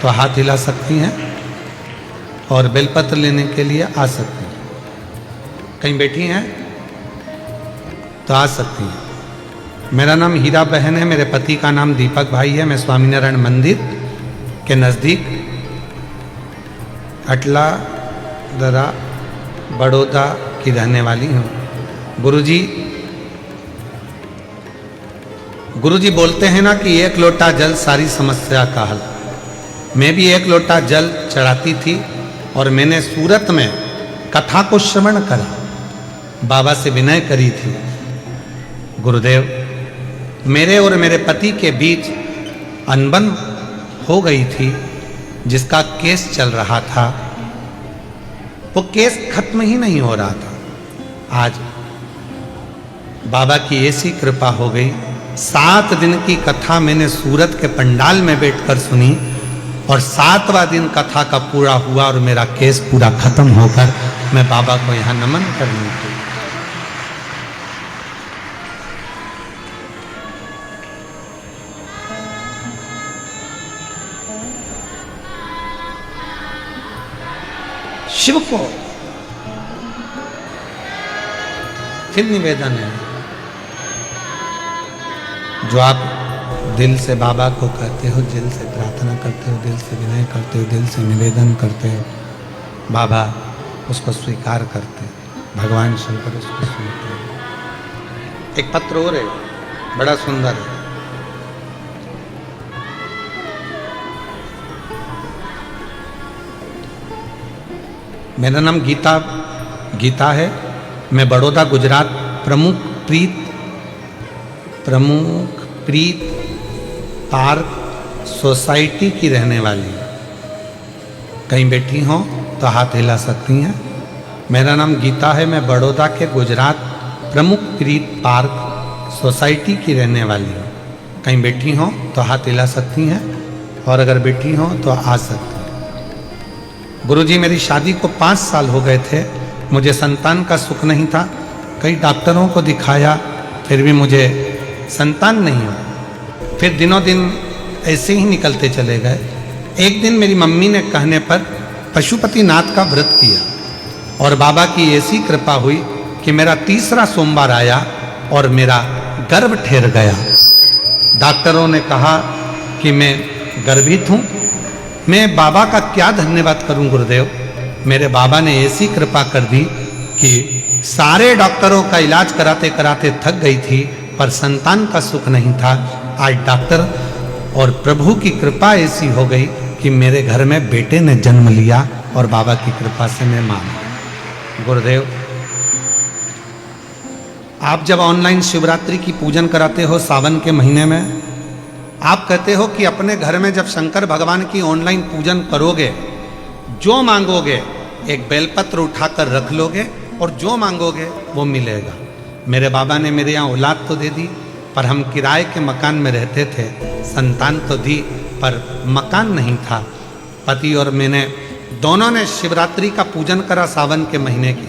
A: तो हाथ हिला सकती हैं और बेलपत्र लेने के लिए आ सकती हैं। कहीं बैठी हैं तो आ सकती हैं। मेरा नाम हीरा बहन है, मेरे पति का नाम दीपक भाई है। मैं स्वामीनारायण मंदिर के नज़दीक अटला दरा बड़ौदा की रहने वाली हूँ। गुरुजी बोलते हैं ना कि एक लोटा जल सारी समस्या का हल। मैं भी एक लोटा जल चढ़ाती थी और मैंने सूरत में कथा को श्रवण करा, बाबा से विनय करी थी, गुरुदेव मेरे और मेरे पति के बीच अनबन हो गई थी, जिसका केस चल रहा था, वो केस खत्म ही नहीं हो रहा था। आज बाबा की ऐसी कृपा हो गई, 7 दिन की कथा मैंने सूरत के पंडाल में बैठकर सुनी, और 7वां दिन कथा का पूरा हुआ और मेरा केस पूरा खत्म होकर मैं बाबा को यहाँ नमन करने की। शिव को फिर निवेदन है, जो आप दिल से बाबा को कहते हो, दिल से प्रार्थना करते हो, दिल से विनय करते हो, दिल से निवेदन करते हो, बाबा उसको स्वीकार करते हैं, भगवान शंकर उसको सुनते हैं। एक पत्र और है, बड़ा सुंदर है। मेरा नाम गीता है। मैं बड़ौदा गुजरात प्रमुख प्रीत पार्क सोसाइटी की रहने वाली हूँ। कहीं बैठी हों तो हाथ हिला सकती हैं। मेरा नाम गीता है। मैं बड़ौदा के गुजरात प्रमुख प्रीत पार्क सोसाइटी की रहने वाली हूँ। कहीं बैठी हों तो हाथ हिला सकती हैं, और अगर बैठी हों तो आ सकती हैं। गुरुजी मेरी शादी को 5 साल हो गए थे, मुझे संतान का सुख नहीं था। कई डॉक्टरों को दिखाया, फिर भी मुझे संतान नहीं हुआ। फिर दिनों दिन ऐसे ही निकलते चले गए। एक दिन मेरी मम्मी ने कहने पर पशुपतिनाथ का व्रत किया और बाबा की ऐसी कृपा हुई कि मेरा तीसरा सोमवार आया और मेरा गर्भ ठहर गया। डॉक्टरों ने कहा कि मैं गर्भित हूँ। मैं बाबा का क्या धन्यवाद करूं गुरुदेव। मेरे बाबा ने ऐसी कृपा कर दी कि सारे डॉक्टरों का इलाज कराते कराते थक गई थी, पर संतान का सुख नहीं था। आज डॉक्टर और प्रभु की कृपा ऐसी हो गई कि मेरे घर में बेटे ने जन्म लिया और बाबा की कृपा से मैं मान गया। गुरुदेव, आप जब ऑनलाइन शिवरात्रि की पूजन कराते हो सावन के महीने में, आप कहते हो कि अपने घर में जब शंकर भगवान की ऑनलाइन पूजन करोगे, जो मांगोगे एक बेलपत्र उठाकर रख लोगे और जो मांगोगे वो मिलेगा। मेरे बाबा ने मेरे यहाँ औलाद तो दे दी, पर हम किराए के मकान में रहते थे। संतान तो दी पर मकान नहीं था। पति और मैंने दोनों ने शिवरात्रि का पूजन करा सावन के महीने की,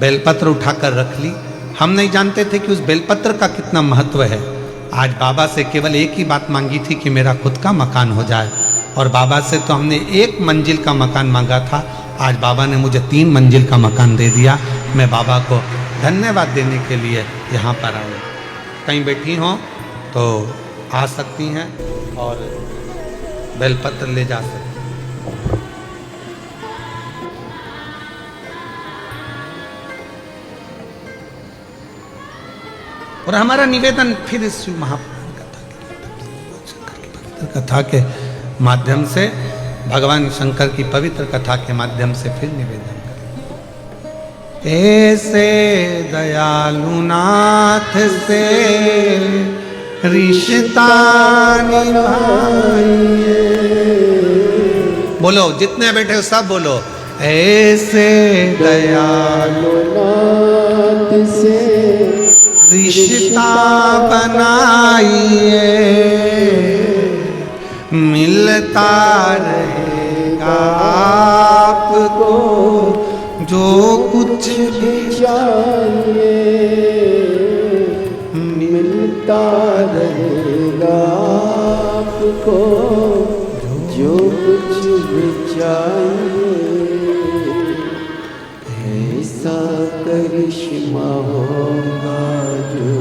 A: बेलपत्र उठाकर रख ली। हम नहीं जानते थे कि उस बेलपत्र का कितना महत्व है। आज बाबा से केवल एक ही बात मांगी थी कि मेरा खुद का मकान हो जाए, और बाबा से तो हमने 1 मंजिल का मकान मांगा था। आज बाबा ने मुझे 3 मंजिल का मकान दे दिया। मैं बाबा को धन्यवाद देने के लिए यहाँ पर आऊँ। कहीं बैठी हों तो आ सकती हैं और बेलपत्र ले जा सकती हैं। और हमारा निवेदन फिर इस कथा के माध्यम से, भगवान शंकर की पवित्र कथा के माध्यम से फिर निवेदन करें। ऐसे दयालु नाथ से रिश्ता निभाइए। बोलो, जितने बैठे हो सब बोलो, ऐसे दयालु
B: नाथ से
A: रिश्ता बनाइए, मिलता रहेगा आपको जो कुछ भी
B: चाहिए, मिलता रहेगा आपको जो कुछ भी चाहिए। ऐसा करिश्मा होगा जो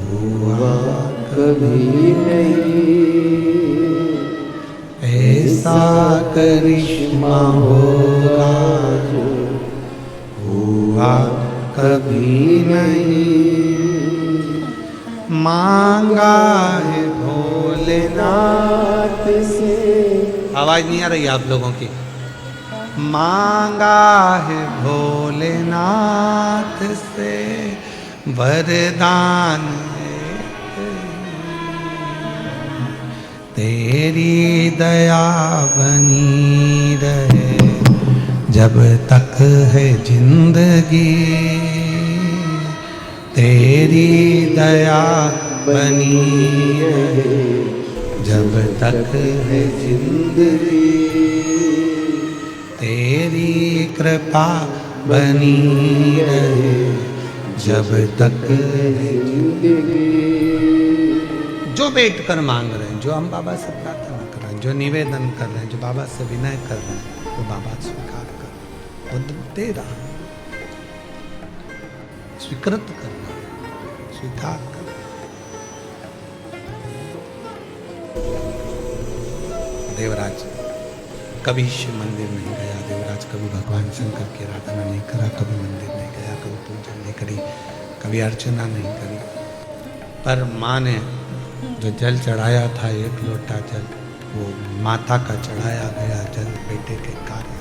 B: हुआ कभी नहीं,
A: ऐसा करिश्मा होगा जो हुआ कभी नहीं। मांगा है भोलेनाथ
B: नाथ से।
A: आवाज नहीं आ रही आप लोगों की। मांगा है भोलेनाथ से वरदान, तेरी दया बनी रहे जब तक है जिंदगी, तेरी दया बनी रहे जब तक है जिंदगी, तेरी कृपा बनी रहे जब तक है जिंदगी। जो बैठ कर मांग रहे हैं, जो हम बाबा से प्रार्थना कर रहे हैं, जो निवेदन कर रहे हैं, जो बाबा से विनय कर रहे हैं, वो बाबा स्वीकार कर, वो दे रहा है, स्वीकृत करना, स्वीकार कर। देवराज कभी शिव मंदिर नहीं गया, देवराज कभी भगवान शंकर की आराधना नहीं करा, कभी मंदिर नहीं गया, कभी पूजा नहीं करी, कभी अर्चना नहीं करी, पर माँ ने जो जल चढ़ाया था, 1 लोटा जल, वो माता का चढ़ाया गया जल बेटे के कार्य।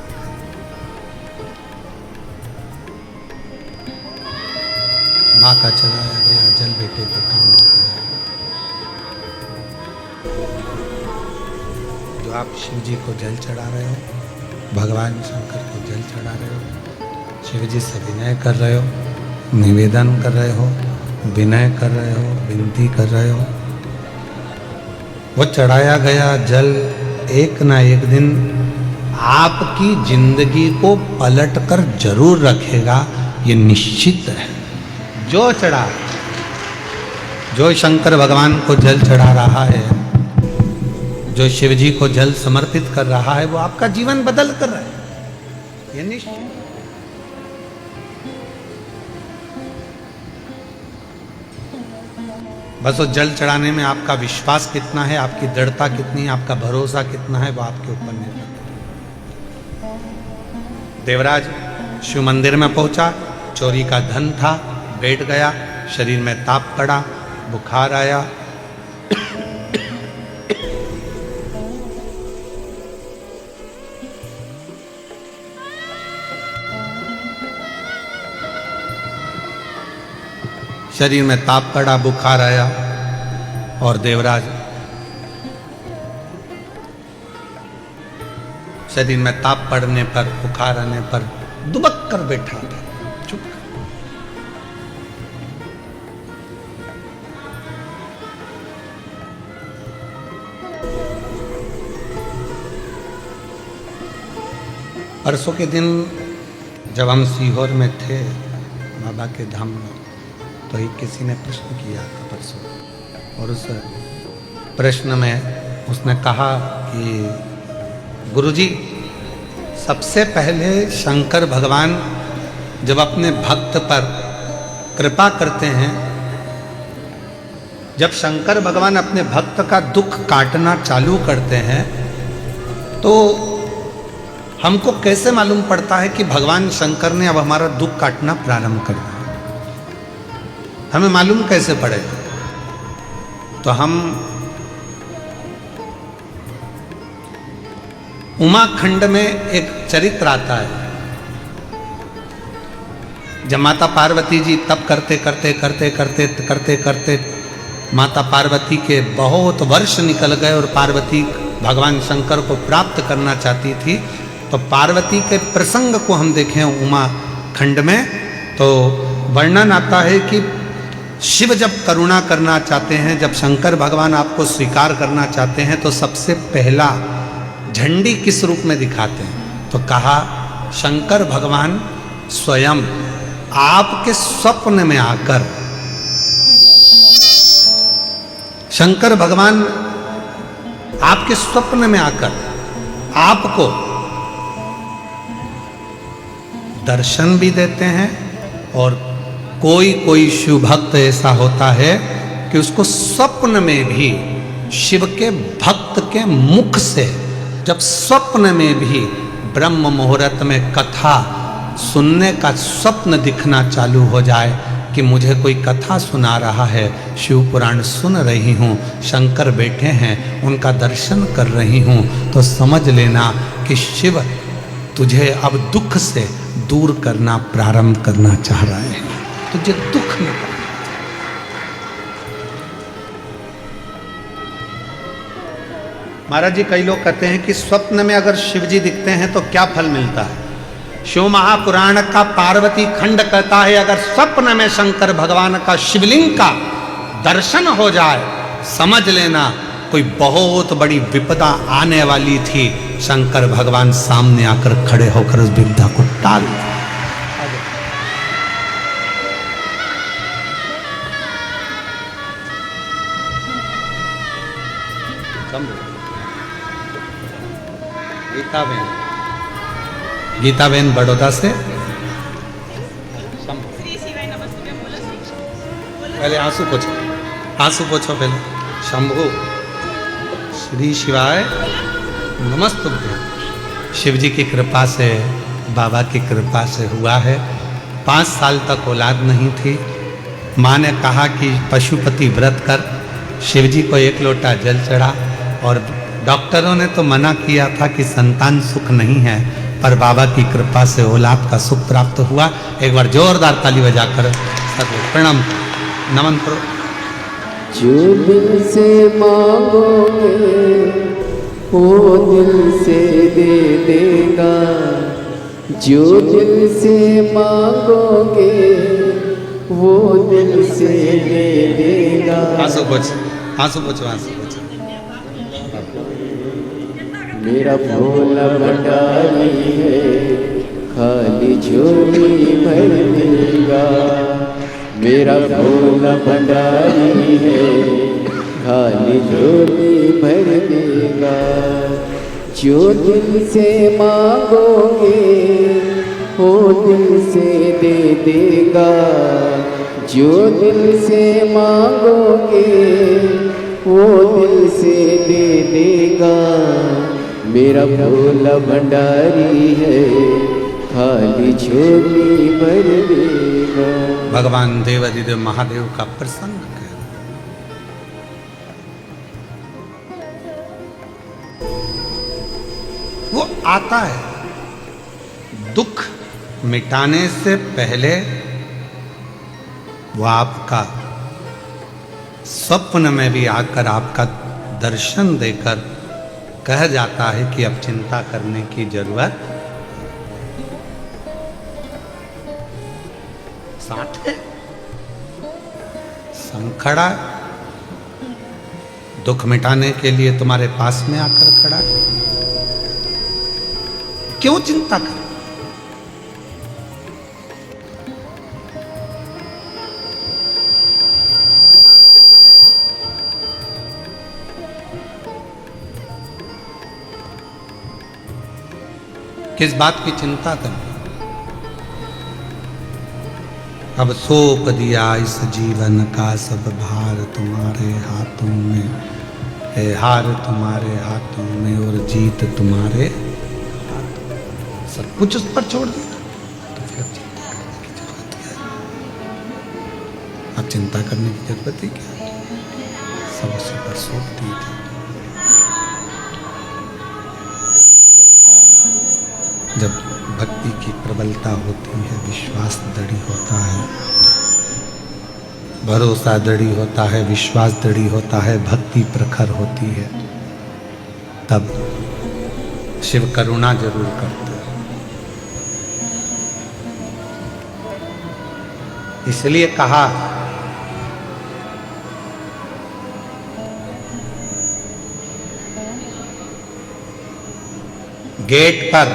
A: माँ का चढ़ाया गया जल बेटे के काम आ गया। जो आप शिव जी को जल चढ़ा रहे हो, भगवान शंकर को जल चढ़ा रहे हो, शिव जी से विनय कर रहे हो, निवेदन कर रहे हो, विनय कर रहे हो, विनती कर रहे हो, वो चढ़ाया गया जल एक ना एक दिन आपकी जिंदगी को पलट कर जरूर रखेगा, ये निश्चित है। जो चढ़ा, जो शंकर भगवान को जल चढ़ा रहा है, जो शिव जी को जल समर्पित कर रहा है वो आपका जीवन बदल कर रहा है, ये निश्चय। बस वो जल चढ़ाने में आपका विश्वास कितना है, आपकी दृढ़ता कितनी है, आपका भरोसा कितना है, वो आपके ऊपर निर्भर करता है। देवराज शिव मंदिर में पहुंचा, चोरी का धन था, बैठ गया, शरीर में ताप पड़ा, बुखार आया। शरीर में ताप पड़ा, बुखार आया और देवराज शरीर में ताप पड़ने पर, बुखार आने पर दुबक कर बैठा था, चुप। परसों के दिन जब हम सीहोर में थे बाबा के धाम में, तो ही किसी ने प्रश्न किया था परसों, और उस प्रश्न में उसने कहा कि गुरुजी, सबसे पहले शंकर भगवान जब अपने भक्त पर कृपा करते हैं, जब शंकर भगवान अपने भक्त का दुख काटना चालू करते हैं, तो हमको कैसे मालूम पड़ता है कि भगवान शंकर ने अब हमारा दुख काटना प्रारंभ कर दिया? हमें मालूम कैसे पड़ेगा? तो हम उमाखंड में एक चरित्र आता है, जब माता पार्वती जी तप करते करते करते करते करते करते माता पार्वती के बहुत वर्ष निकल गए और पार्वती भगवान शंकर को प्राप्त करना चाहती थी, तो पार्वती के प्रसंग को हम देखें उमाखंड में, तो वर्णन आता है कि शिव जब करुणा करना चाहते हैं, जब शंकर भगवान आपको स्वीकार करना चाहते हैं, तो सबसे पहला झंडी किस रूप में दिखाते हैं? तो कहा शंकर भगवान स्वयं आपके स्वप्न में आकर, शंकर भगवान आपके स्वप्न में आकर आपको दर्शन भी देते हैं, और कोई कोई शिव भक्त ऐसा होता है कि उसको स्वप्न में भी शिव के भक्त के मुख से, जब स्वप्न में भी ब्रह्म मुहूर्त में कथा सुनने का स्वप्न दिखना चालू हो जाए कि मुझे कोई कथा सुना रहा है, शिव पुराण सुन रही हूँ, शंकर बैठे हैं, उनका दर्शन कर रही हूँ, तो समझ लेना कि शिव तुझे अब दुख से दूर करना प्रारंभ करना चाह रहा है, तुझे दुख में। महाराज जी, कई लोग कहते हैं कि स्वप्न में अगर शिव जी दिखते हैं तो क्या फल मिलता है? शिव महापुराण का पार्वती खंड कहता है, अगर स्वप्न में शंकर भगवान का शिवलिंग का दर्शन हो जाए, समझ लेना कोई बहुत बड़ी विपदा आने वाली थी, शंकर भगवान सामने आकर खड़े होकर उस विपदा को टाल दिया। गीताबेन बड़ौदा से, पहले आंसू पोछो, आंसू पोछो पहले। शंभु श्री शिवाय नमस्तुभ्यं। शिव जी की कृपा से, बाबा की कृपा से हुआ है। 5 साल तक औलाद नहीं थी। माँ ने कहा कि पशुपति व्रत कर, शिव जी को 1 लोटा जल चढ़ा, और डॉक्टरों ने तो मना किया था कि संतान सुख नहीं है, पर बाबा की कृपा से औलाद का सुख प्राप्त हुआ। एक बार जोरदार ताली बजाकर प्रणाम नमन करो।
B: जो दिल से मांगोगे वो दिल से दे देगा, जो दिल से मांगोगे वो दिल से दे देगा।
A: आंसू पोछो, आंसू पोछो, आंसू पोछो।
B: मेरा भोला भंडारी है, खाली झोली भर देगा। मेरा भोला भंडारी है, खाली झोली भर देगा। जो दिल से मांगोगे वो दिल से दे देगा। जो दिल से मांगोगे वो दिल से दे देगा। मेरा भोला भंडारी है खाली झोली भर देगा।
A: भगवान देवाधिदेव महादेव का प्रसंग है। वो आता है दुख मिटाने से पहले, वो आपका स्वप्न में भी आकर आपका दर्शन देकर कह जाता है कि अब चिंता करने की जरूरत साथ है। संखड़ा दुख मिटाने के लिए तुम्हारे पास में आकर खड़ा है। क्यों चिंता कर? किस बात की चिंता करनी? अब सौंप दिया इस जीवन का सब भार तुम्हारे हाथों में है। हार तुम्हारे हाथों में और जीत तुम्हारे हाथों में। सब कुछ उस पर छोड़ दिया तो फिर अब चिंता करने की जरूरत ही क्या? सब उसी पर सौंप दीजिए। जब भक्ति की प्रबलता होती है, विश्वास दृढ़ होता है, भरोसा दृढ़ होता है, विश्वास दृढ़ होता है, भक्ति प्रखर होती है, तब शिव करुणा जरूर करते हैं। इसलिए कहा गेट पर,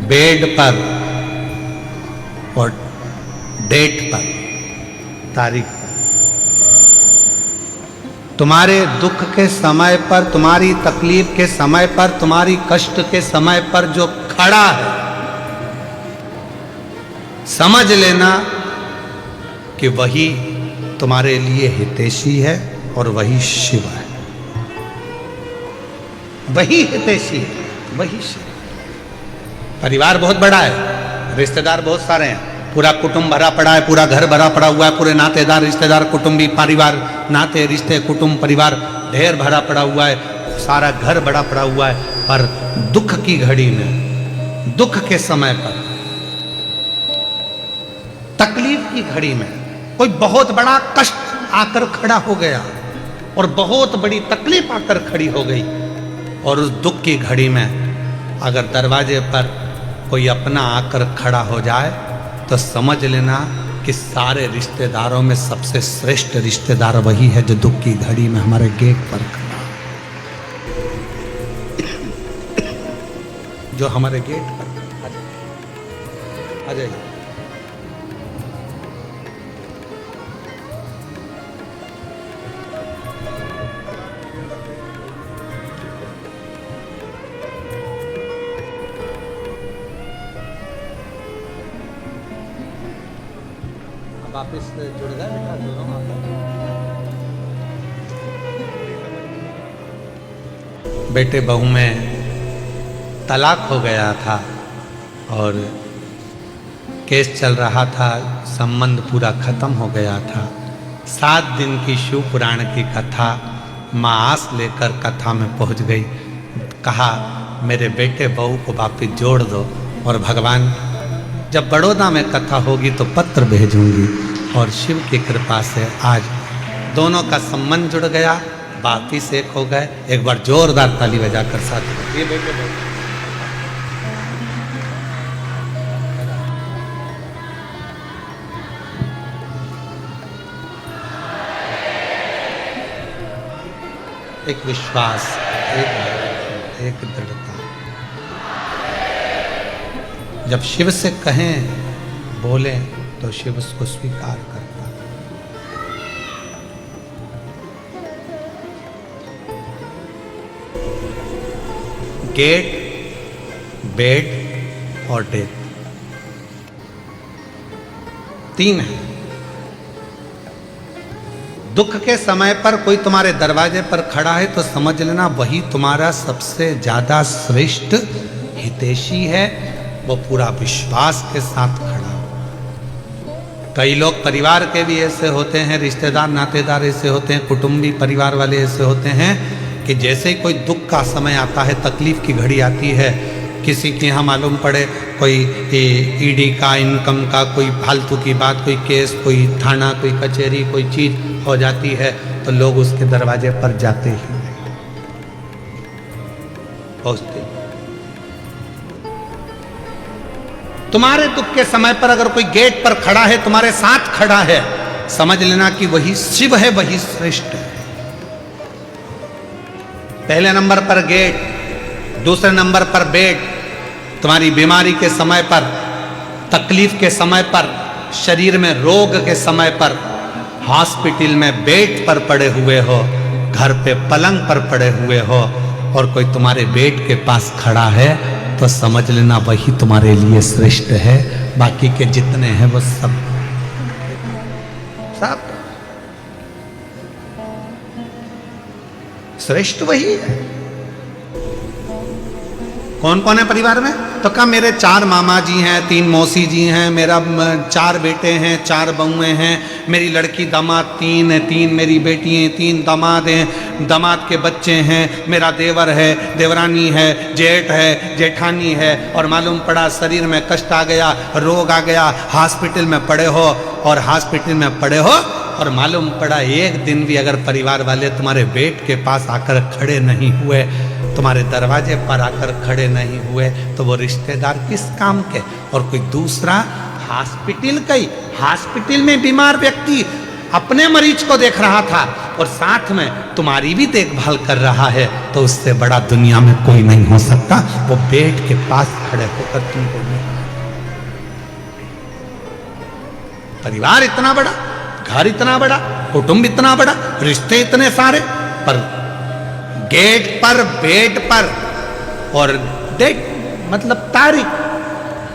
A: बेड पर और डेट पर, तारीख पर, तुम्हारे दुख के समय पर, तुम्हारी तकलीफ के समय पर, तुम्हारी कष्ट के समय पर जो खड़ा है, समझ लेना कि वही तुम्हारे लिए हितैषी है और वही शिव है। वही हितैषी है, वही शिव। परिवार बहुत बड़ा है, रिश्तेदार बहुत सारे हैं, पूरा कुटुंब भरा पड़ा है, पूरा घर भरा पड़ा हुआ है, पूरे नातेदार, रिश्तेदार, कुटुंबी, परिवार, नाते, रिश्ते, कुटुंब, परिवार ढेर भरा पड़ा हुआ है, सारा घर बड़ा पड़ा हुआ है। पर दुख की घड़ी में, दुख के समय पर, तकलीफ की घड़ी में कोई बहुत बड़ा कष्ट आकर खड़ा हो गया और बहुत बड़ी तकलीफ आकर खड़ी हो गई, और उस दुख की घड़ी में अगर दरवाजे पर कोई अपना आकर खड़ा हो जाए तो समझ लेना कि सारे रिश्तेदारों में सबसे श्रेष्ठ रिश्तेदार वही है जो दुख की घड़ी में हमारे गेट पर खड़ा है, जो हमारे गेट पर आ जाइए। वापिस जुड़ गए बेटा, दोनों बेटे बहू में तलाक हो गया था और केस चल रहा था, संबंध पूरा खत्म हो गया था। 7 दिन की शिव पुराण की कथा माँ आस लेकर कथा में पहुंच गई। कहा मेरे बेटे बहू को वापिस जोड़ दो, और भगवान जब बड़ौदा में कथा होगी तो पत्र भेजूंगी, और शिव की कृपा से आज दोनों का संबंध जुड़ गया, वापिस एक हो गए। एक बार जोरदार ताली बजाकर साथ ये बेटे एक विश्वास, एक दृढ़ता। जब शिव से कहें, बोले तो शिव उसको स्वीकार करता। गेट, बेड और डेथ। 3 है। दुख के समय पर कोई तुम्हारे दरवाजे पर खड़ा है तो समझ लेना वही तुम्हारा सबसे ज्यादा श्रेष्ठ हितैषी है, वो पूरा विश्वास के साथ खड़ा। कई लोग परिवार के भी ऐसे होते हैं, रिश्तेदार नातेदार ऐसे होते हैं, कुटुंबी परिवार वाले ऐसे होते हैं कि जैसे ही कोई दुख का समय आता है, तकलीफ की घड़ी आती है, किसी के यहाँ मालूम पड़े कोई ईडी का, इनकम का कोई फालतू की बात, कोई केस, कोई थाना, कोई कचहरी, कोई चीज हो जाती है तो लोग उसके दरवाजे पर जाते ही नहीं, पहुंचते। तुम्हारे दुख के समय पर अगर कोई गेट पर खड़ा है, तुम्हारे साथ खड़ा है, समझ लेना कि वही शिव है, वही श्रेष्ठ है। पहले नंबर पर गेट, दूसरे नंबर पर बेड। तुम्हारी बीमारी के समय पर, तकलीफ के समय पर, शरीर में रोग के समय पर, हॉस्पिटल में बेड पर पड़े हुए हो, घर पे पलंग पर पड़े हुए हो और कोई तुम्हारे बेड के पास खड़ा है तो समझ लेना वही तुम्हारे लिए श्रेष्ठ है। बाकी के जितने हैं वो सब श्रेष्ठ वही है। कौन कौन है परिवार में? तो कहा मेरे 4 मामा जी हैं, 3 मौसी जी हैं, मेरा 4 बेटे हैं, 4 बहुएं हैं, मेरी लड़की दामाद 3 है, 3 मेरी बेटी हैं, 3 दामाद हैं, दामाद के बच्चे हैं, मेरा देवर है, देवरानी है, जेठ है, जेठानी है, और मालूम पड़ा शरीर में कष्ट आ गया, रोग आ गया, हॉस्पिटल में पड़े हो, और हॉस्पिटल में पड़े हो और मालूम पड़ा एक दिन भी अगर परिवार वाले तुम्हारे बेड के पास आकर खड़े नहीं हुए, तुम्हारे दरवाजे पर आकर खड़े नहीं हुए, तो वो रिश्तेदार किस काम के? और कोई दूसरा हॉस्पिटल में बीमार व्यक्ति अपने मरीज को देख रहा था और साथ में तुम्हारी भी देखभाल कर रहा है, तो उससे बड़ा दुनिया में कोई नहीं हो सकता। वो बेड के पास खड़े होकर तुमको, परिवार इतना बड़ा, घर इतना बड़ा, कुटुंब इतना बड़ा, रिश्ते इतने सारे, पर गेट पर, बेड पर और डेट मतलब तारीख,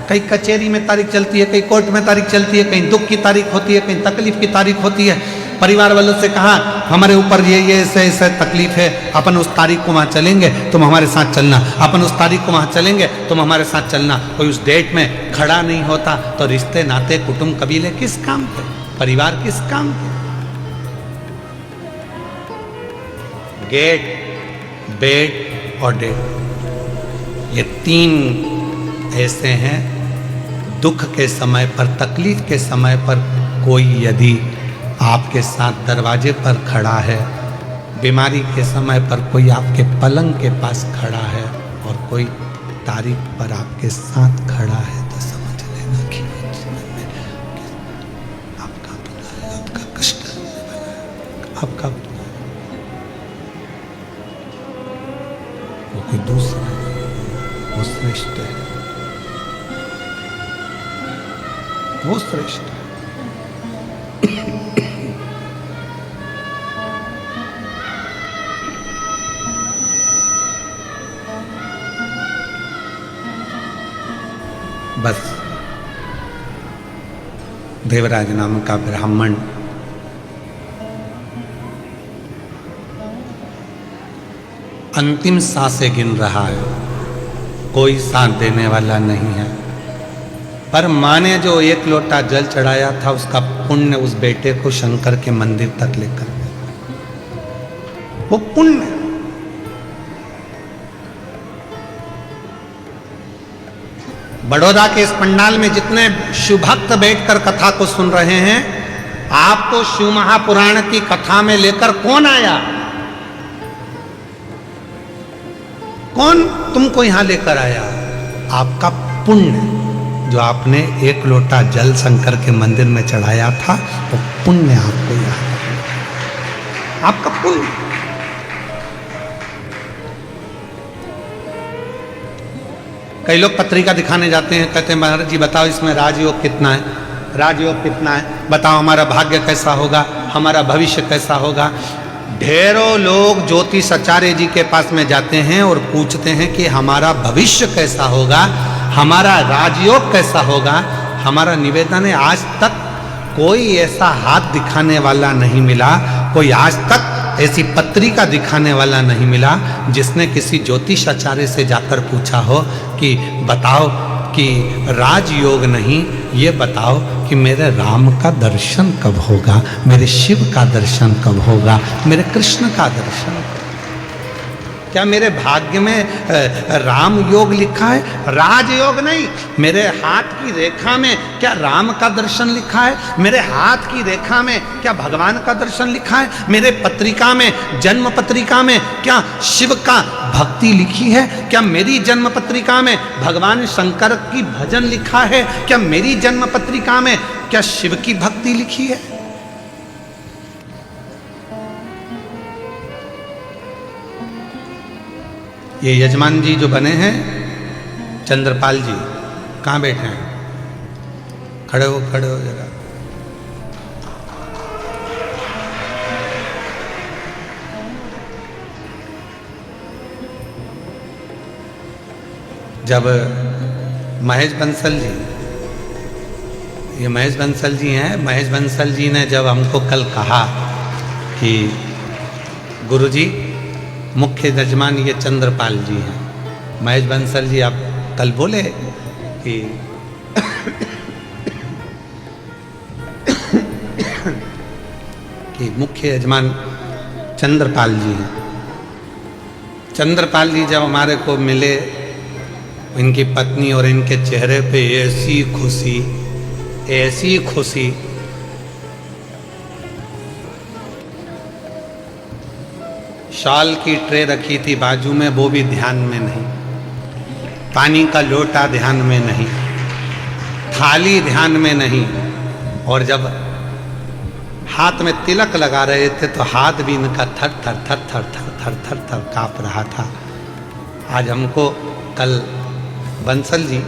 A: कहीं कचहरी में तारीख चलती है, कहीं कोर्ट में तारीख चलती है, कहीं दुख की तारीख होती है, कहीं तकलीफ की तारीख होती है। परिवार वालों से कहा हमारे ऊपर ये ऐसे तकलीफ है, अपन उस तारीख को वहाँ चलेंगे, तुम हमारे साथ चलना, अपन उस तारीख को वहाँ चलेंगे, तुम हमारे साथ चलना। कोई उस डेट में खड़ा नहीं होता तो रिश्ते नाते कुटुंब कबीले किस काम के, परिवार किस काम के? गेट, बेड और डेट, ये 3 ऐसे हैं। दुख के समय पर, तकलीफ के समय पर कोई यदि आपके साथ दरवाजे पर खड़ा है, बीमारी के समय पर कोई आपके पलंग के पास खड़ा है और कोई तारीख पर आपके साथ खड़ा है, तो समझ लेना कि आपका भला है, आपका कष्ट है, आपका वो कोई दूसरा, वो श्रेष्ठ है, वो श्रेष्ठ है। बस देवराज नाम का ब्राह्मण अंतिम सांसें गिन रहा है, कोई साथ देने वाला नहीं है, पर माँ ने जो 1 लोटा जल चढ़ाया था उसका पुण्य उस बेटे को शंकर के मंदिर तक लेकर गया। वो पुण्य, बड़ौदा के इस पंडाल में जितने शिव भक्त बैठकर कथा को सुन रहे हैं, आपको शिव महापुराण की कथा में लेकर कौन आया? कौन तुमको यहां लेकर आया? आपका पुण्य, जो आपने 1 लोटा जल शंकर के मंदिर में चढ़ाया था, वो पुण्य आपको याद है, आपका पुण्य। कई लोग पत्रिका दिखाने जाते हैं, कहते हैं महाराज जी बताओ इसमें राजयोग कितना है, राजयोग कितना है, बताओ हमारा भाग्य कैसा होगा, हमारा भविष्य कैसा होगा। ढेरों लोग ज्योतिष आचार्य जी के पास में जाते हैं और पूछते हैं कि हमारा भविष्य कैसा होगा, हमारा राजयोग कैसा होगा। हमारा निवेदन है, आज तक कोई ऐसा हाथ दिखाने वाला नहीं मिला, कोई आज तक ऐसी पत्रिका दिखाने वाला नहीं मिला जिसने किसी ज्योतिष आचार्य से जाकर पूछा हो कि बताओ कि राजयोग नहीं, ये बताओ कि मेरे राम का दर्शन कब होगा, मेरे शिव का दर्शन कब होगा, मेरे कृष्ण का दर्शन। क्या मेरे भाग्य में राम योग लिखा है? राजयोग नहीं। मेरे हाथ की रेखा में क्या राम का दर्शन लिखा है? मेरे हाथ की रेखा में क्या भगवान का दर्शन लिखा है? मेरे पत्रिका में, जन्म पत्रिका में क्या शिव का भक्ति लिखी है? क्या मेरी जन्म पत्रिका में भगवान शंकर की भजन लिखा है? क्या मेरी जन्म पत्रिका में क्या शिव की भक्ति लिखी है? ये यजमान जी जो बने हैं, चंद्रपाल जी, कहाँ बैठे हैं? खड़े हो जरा। जब महेश बंसल जी, ये महेश बंसल जी हैं, महेश बंसल जी ने जब हमको कल कहा कि गुरुजी मुख्य यजमान ये चंद्रपाल जी हैं, महेश बंसल जी आप कल बोले कि कि मुख्य यजमान चंद्रपाल जी हैं। चंद्रपाल जी जब हमारे को मिले, इनकी पत्नी और इनके चेहरे पे ऐसी खुशी, ऐसी खुशी, शाल की ट्रे रखी थी बाजू में, वो भी ध्यान में नहीं, पानी का लोटा ध्यान में नहीं, थाली ध्यान में नहीं, और जब हाथ में तिलक लगा रहे थे तो हाथ भी इनका थर थर थर थर थर थर थर थर काँप रहा था। आज हमको कल बंसल जी,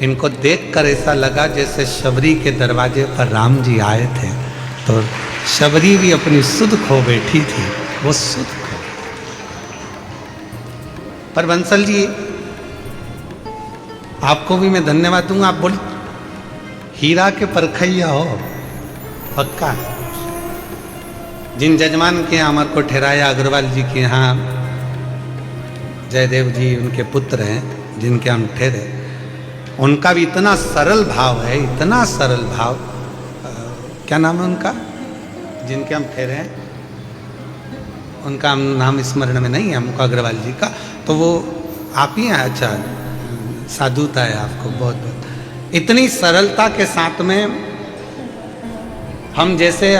A: इनको देखकर ऐसा लगा जैसे शबरी के दरवाजे पर राम जी आए थे, तो शबरी भी अपनी सुध खो बैठी थी, वो सुध खो। पर बंसल जी आपको भी मैं धन्यवाद दूंगा, आप बोल हीरा के परखैया हो, पक्का है। जिन जजमान के यहाँ हमारे को ठहराया, अग्रवाल जी के यहाँ जयदेव जी उनके पुत्र हैं, जिनके हम ठहरे, उनका भी इतना सरल भाव है, इतना सरल भाव। क्या नाम है उनका, जिनके हम ठहरे हैं? उनका नाम स्मरण में नहीं है हमको, अग्रवाल जी का। तो वो आप ही हैं? अच्छा, साधुता है आपको, बहुत बहुत। इतनी सरलता के साथ में हम जैसे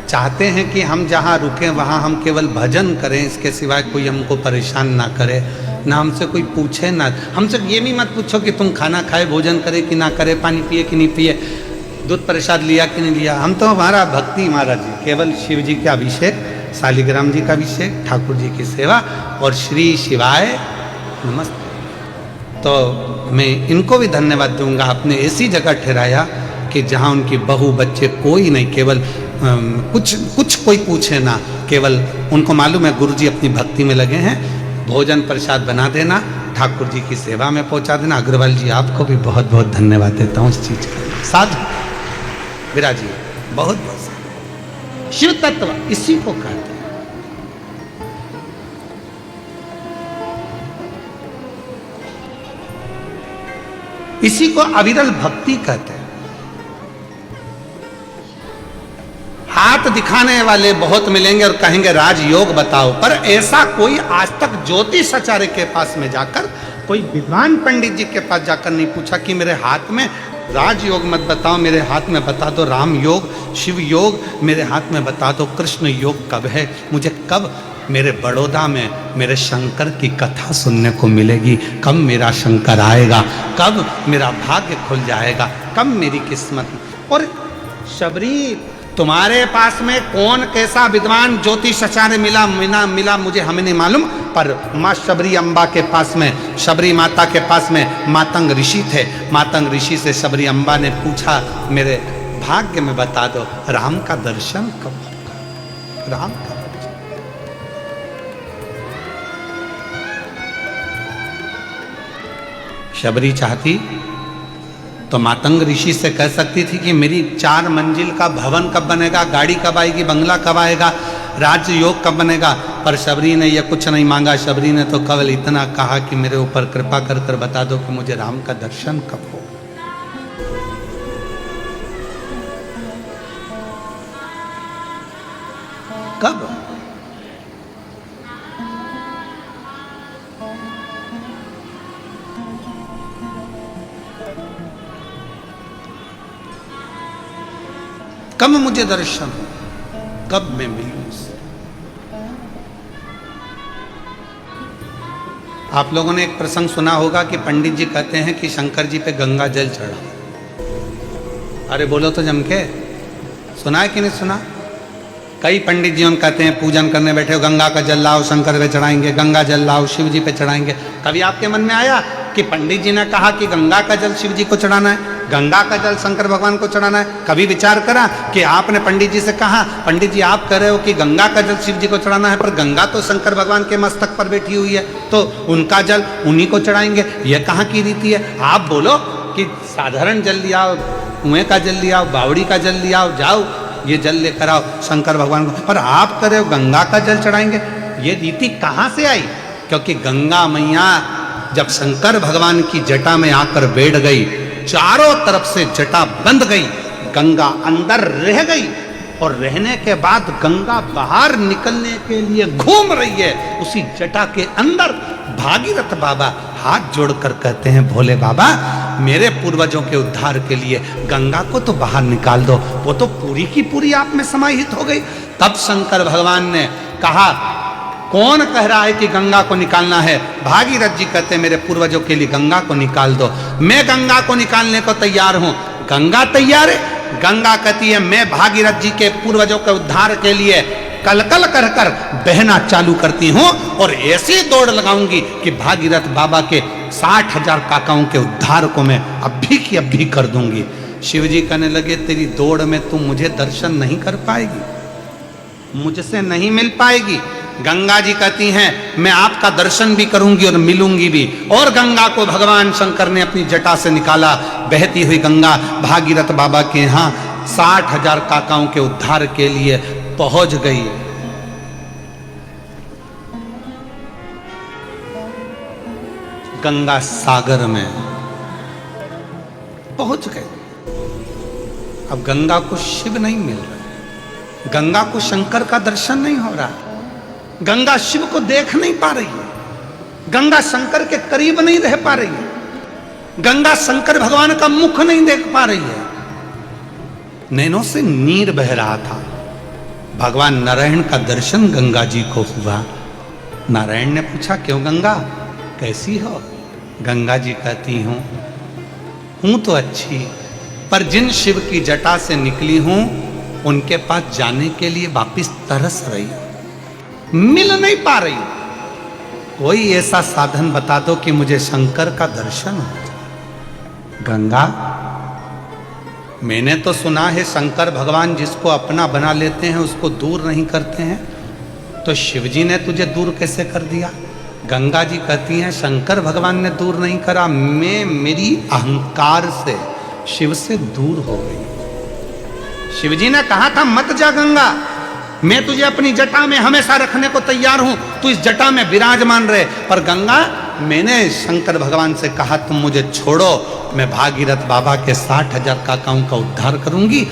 A: चाहते हैं कि हम जहाँ रुकें वहाँ हम केवल भजन करें, इसके सिवाय कोई हमको परेशान ना करे, ना हमसे कोई पूछे, ना हमसे ये भी मत पूछो कि तुम खाना खाए, भोजन करे कि ना करे, पानी पिए कि नहीं पिए, दूध प्रसाद लिया कि नहीं लिया। हम तो हमारा भक्ति महाराज जी, केवल शिव जी का अभिषेक, शालिग्राम जी का अभिषेक, ठाकुर जी की सेवा और श्री शिवाय नमस्ते। तो मैं इनको भी धन्यवाद दूंगा, आपने ऐसी जगह ठहराया कि जहाँ उनकी बहू बच्चे कोई नहीं, केवल कुछ कोई पूछे ना, केवल उनको मालूम है गुरु जी अपनी भक्ति में लगे हैं, भोजन प्रसाद बना देना, ठाकुर जी की सेवा में पहुँचा देना। अग्रवाल जी आपको भी बहुत बहुत धन्यवाद देता हूँ इस चीज़ का। साधु विराजी, बहुत बहुत शिव तत्व इसी को कहते हैं। इसी को अविरल भक्ति कहते हैं। हाथ दिखाने वाले बहुत मिलेंगे और कहेंगे राजयोग बताओ, पर ऐसा कोई आज तक ज्योतिष आचार्य के पास में जाकर, कोई विद्वान पंडित जी के पास जाकर नहीं पूछा कि मेरे हाथ में राजयोग मत बताओ, मेरे हाथ में बता दो राम योग, शिव योग, मेरे हाथ में बता दो कृष्ण योग कब है, मुझे कब मेरे बड़ौदा में मेरे शंकर की कथा सुनने को मिलेगी, कब मेरा शंकर आएगा, कब मेरा भाग्य खुल जाएगा, कब मेरी किस्मत। और शबरी तुम्हारे पास में कौन कैसा विद्वान ज्योतिष आचार्य मिला मुझे हमें नहीं मालूम, पर माँ शबरी अम्बा के पास में, शबरी माता के पास में मातंग ऋषि थे। मातंग ऋषि से शबरी अम्बा ने पूछा मेरे भाग्य में बता दो राम का दर्शन कब होगा, राम का दर्शन। शबरी चाहती तो मातंग ऋषि से कह सकती थी कि मेरी 4 मंजिल का भवन कब बनेगा, गाड़ी कब आएगी, बंगला कब आएगा, राज्य योग कब बनेगा। पर शबरी ने यह कुछ नहीं मांगा। शबरी ने तो केवल इतना कहा कि मेरे ऊपर कृपा कर कर बता दो कि मुझे राम का दर्शन कब हो। कब? कब मुझे दर्शन हो, कब मैं मिलूं उससे। आप लोगों ने एक प्रसंग सुना होगा कि पंडित जी कहते हैं कि शंकर जी पे गंगा जल चढ़ा। अरे बोलो तो जम के, सुना है कि नहीं सुना? कई पंडित जी हम कहते हैं पूजन करने बैठे हो, गंगा का जल लाओ शंकर पे चढ़ाएंगे, गंगा जल लाओ शिव जी पे चढ़ाएंगे। कभी आपके मन में आया कि पंडित जी ने कहा कि गंगा का जल शिव जी को चढ़ाना है, गंगा का जल शंकर भगवान को चढ़ाना है? कभी विचार करा कि आपने पंडित जी से कहा, पंडित जी आप कह रहे हो कि गंगा का जल शिव जी को चढ़ाना है, पर गंगा तो शंकर भगवान के मस्तक पर बैठी हुई है, तो उनका जल उन्हीं को चढ़ाएंगे, यह कहाँ की रीति है? आप बोलो कि साधारण जल लिया आओ, कुएं का जल लिया आओ, बावड़ी का जल लिया आओ, जाओ ये जल लेकर आओ शंकर भगवान को, पर आप कह रहे हो गंगा का जल चढ़ाएंगे। ये रीति कहाँ से आई? क्योंकि गंगा मैया जब शंकर भगवान की जटा में आकर बैठ गई, चारों तरफ से जटा बंद गई, गंगा अंदर रह गई, और रहने के बाद गंगा बाहर निकलने के लिए घूम रही है उसी जटा के अंदर। भागीरथ बाबा हाथ जोड़कर कहते हैं, भोले बाबा मेरे पूर्वजों के उद्धार के लिए गंगा को तो बाहर निकाल दो, वो तो पूरी की पूरी आप में समाहित हो गई। तब शंकर भगवान ने कहा, कौन कह रहा है कि गंगा को निकालना है? भागीरथ जी कहते हैं, मेरे पूर्वजों के लिए गंगा को निकाल दो, मैं गंगा को निकालने को तैयार हूं। गंगा तैयार है? गंगा कहती है, मैं भागीरथ जी के पूर्वजों के उद्धार के लिए कलकल कर कर बहना चालू करती हूं, और ऐसी दौड़ लगाऊंगी कि भागीरथ बाबा के 60,000 काकाओं के उद्धार को मैं अभी की अभी कर दूंगी। शिव जी कहने लगे, तेरी दौड़ में तू मुझे दर्शन नहीं कर पाएगी, मुझसे नहीं मिल पाएगी। गंगा जी कहती हैं, मैं आपका दर्शन भी करूंगी और मिलूंगी भी। और गंगा को भगवान शंकर ने अपनी जटा से निकाला। बहती हुई गंगा भागीरथ बाबा के यहाँ 60,000 काकाओं के उद्धार के लिए पहुंच गई। गंगा सागर में पहुंच गए। अब गंगा को शिव नहीं मिल रहा, गंगा को शंकर का दर्शन नहीं हो रहा, गंगा शिव को देख नहीं पा रही है, गंगा शंकर के करीब नहीं रह पा रही है, गंगा शंकर भगवान का मुख नहीं देख पा रही है। नैनों से नीर बह रहा था। भगवान नारायण का दर्शन गंगा जी को हुआ। नारायण ने पूछा, क्यों गंगा, कैसी हो? गंगा जी कहती हूं तो अच्छी, पर जिन शिव की जटा से निकली हूं उनके पास जाने के लिए वापिस तरस रही, मिल नहीं पा रही। कोई ऐसा साधन बता दो कि मुझे शंकर का दर्शन हो जाए। गंगा, मैंने तो सुना है शंकर भगवान जिसको अपना बना लेते हैं उसको दूर नहीं करते हैं, तो शिवजी ने तुझे दूर कैसे कर दिया? गंगा जी कहती हैं, शंकर भगवान ने दूर नहीं करा, मैं मेरी अहंकार से शिव से दूर हो गई। शिवजी ने कहा था, मत जा गंगा, मैं तुझे अपनी जटा में हमेशा रखने को तैयार हूं, तू इस जटा में विराजमान रहे। पर गंगा, मैंने शंकर भगवान से कहा तुम मुझे छोड़ो, मैं भागीरथ बाबा के 60,000 काकाओं का उद्धार करूंगी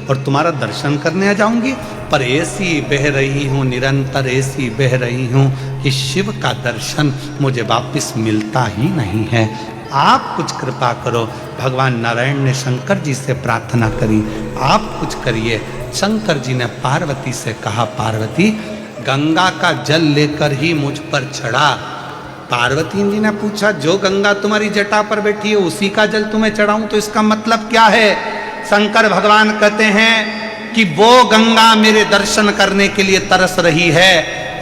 A: और तुम्हारा दर्शन करने आ जाऊंगी। पर ऐसी बह रही हूं, निरंतर ऐसी बह रही हूं कि शिव का दर्शन मुझे वापस मिलता ही नहीं है। आप कुछ कृपा करो। भगवान नारायण ने शंकर जी से प्रार्थना करी, आप कुछ करिए। शंकर जी ने पार्वती से कहा, पार्वती गंगा का जल लेकर ही मुझ पर चढ़ा। पार्वती जी ने पूछा, जो गंगा तुम्हारी जटा पर बैठी है उसी का जल तुम्हें चढ़ाऊं, तो इसका मतलब क्या है? शंकर भगवान कहते हैं कि वो गंगा मेरे दर्शन करने के लिए तरस रही है।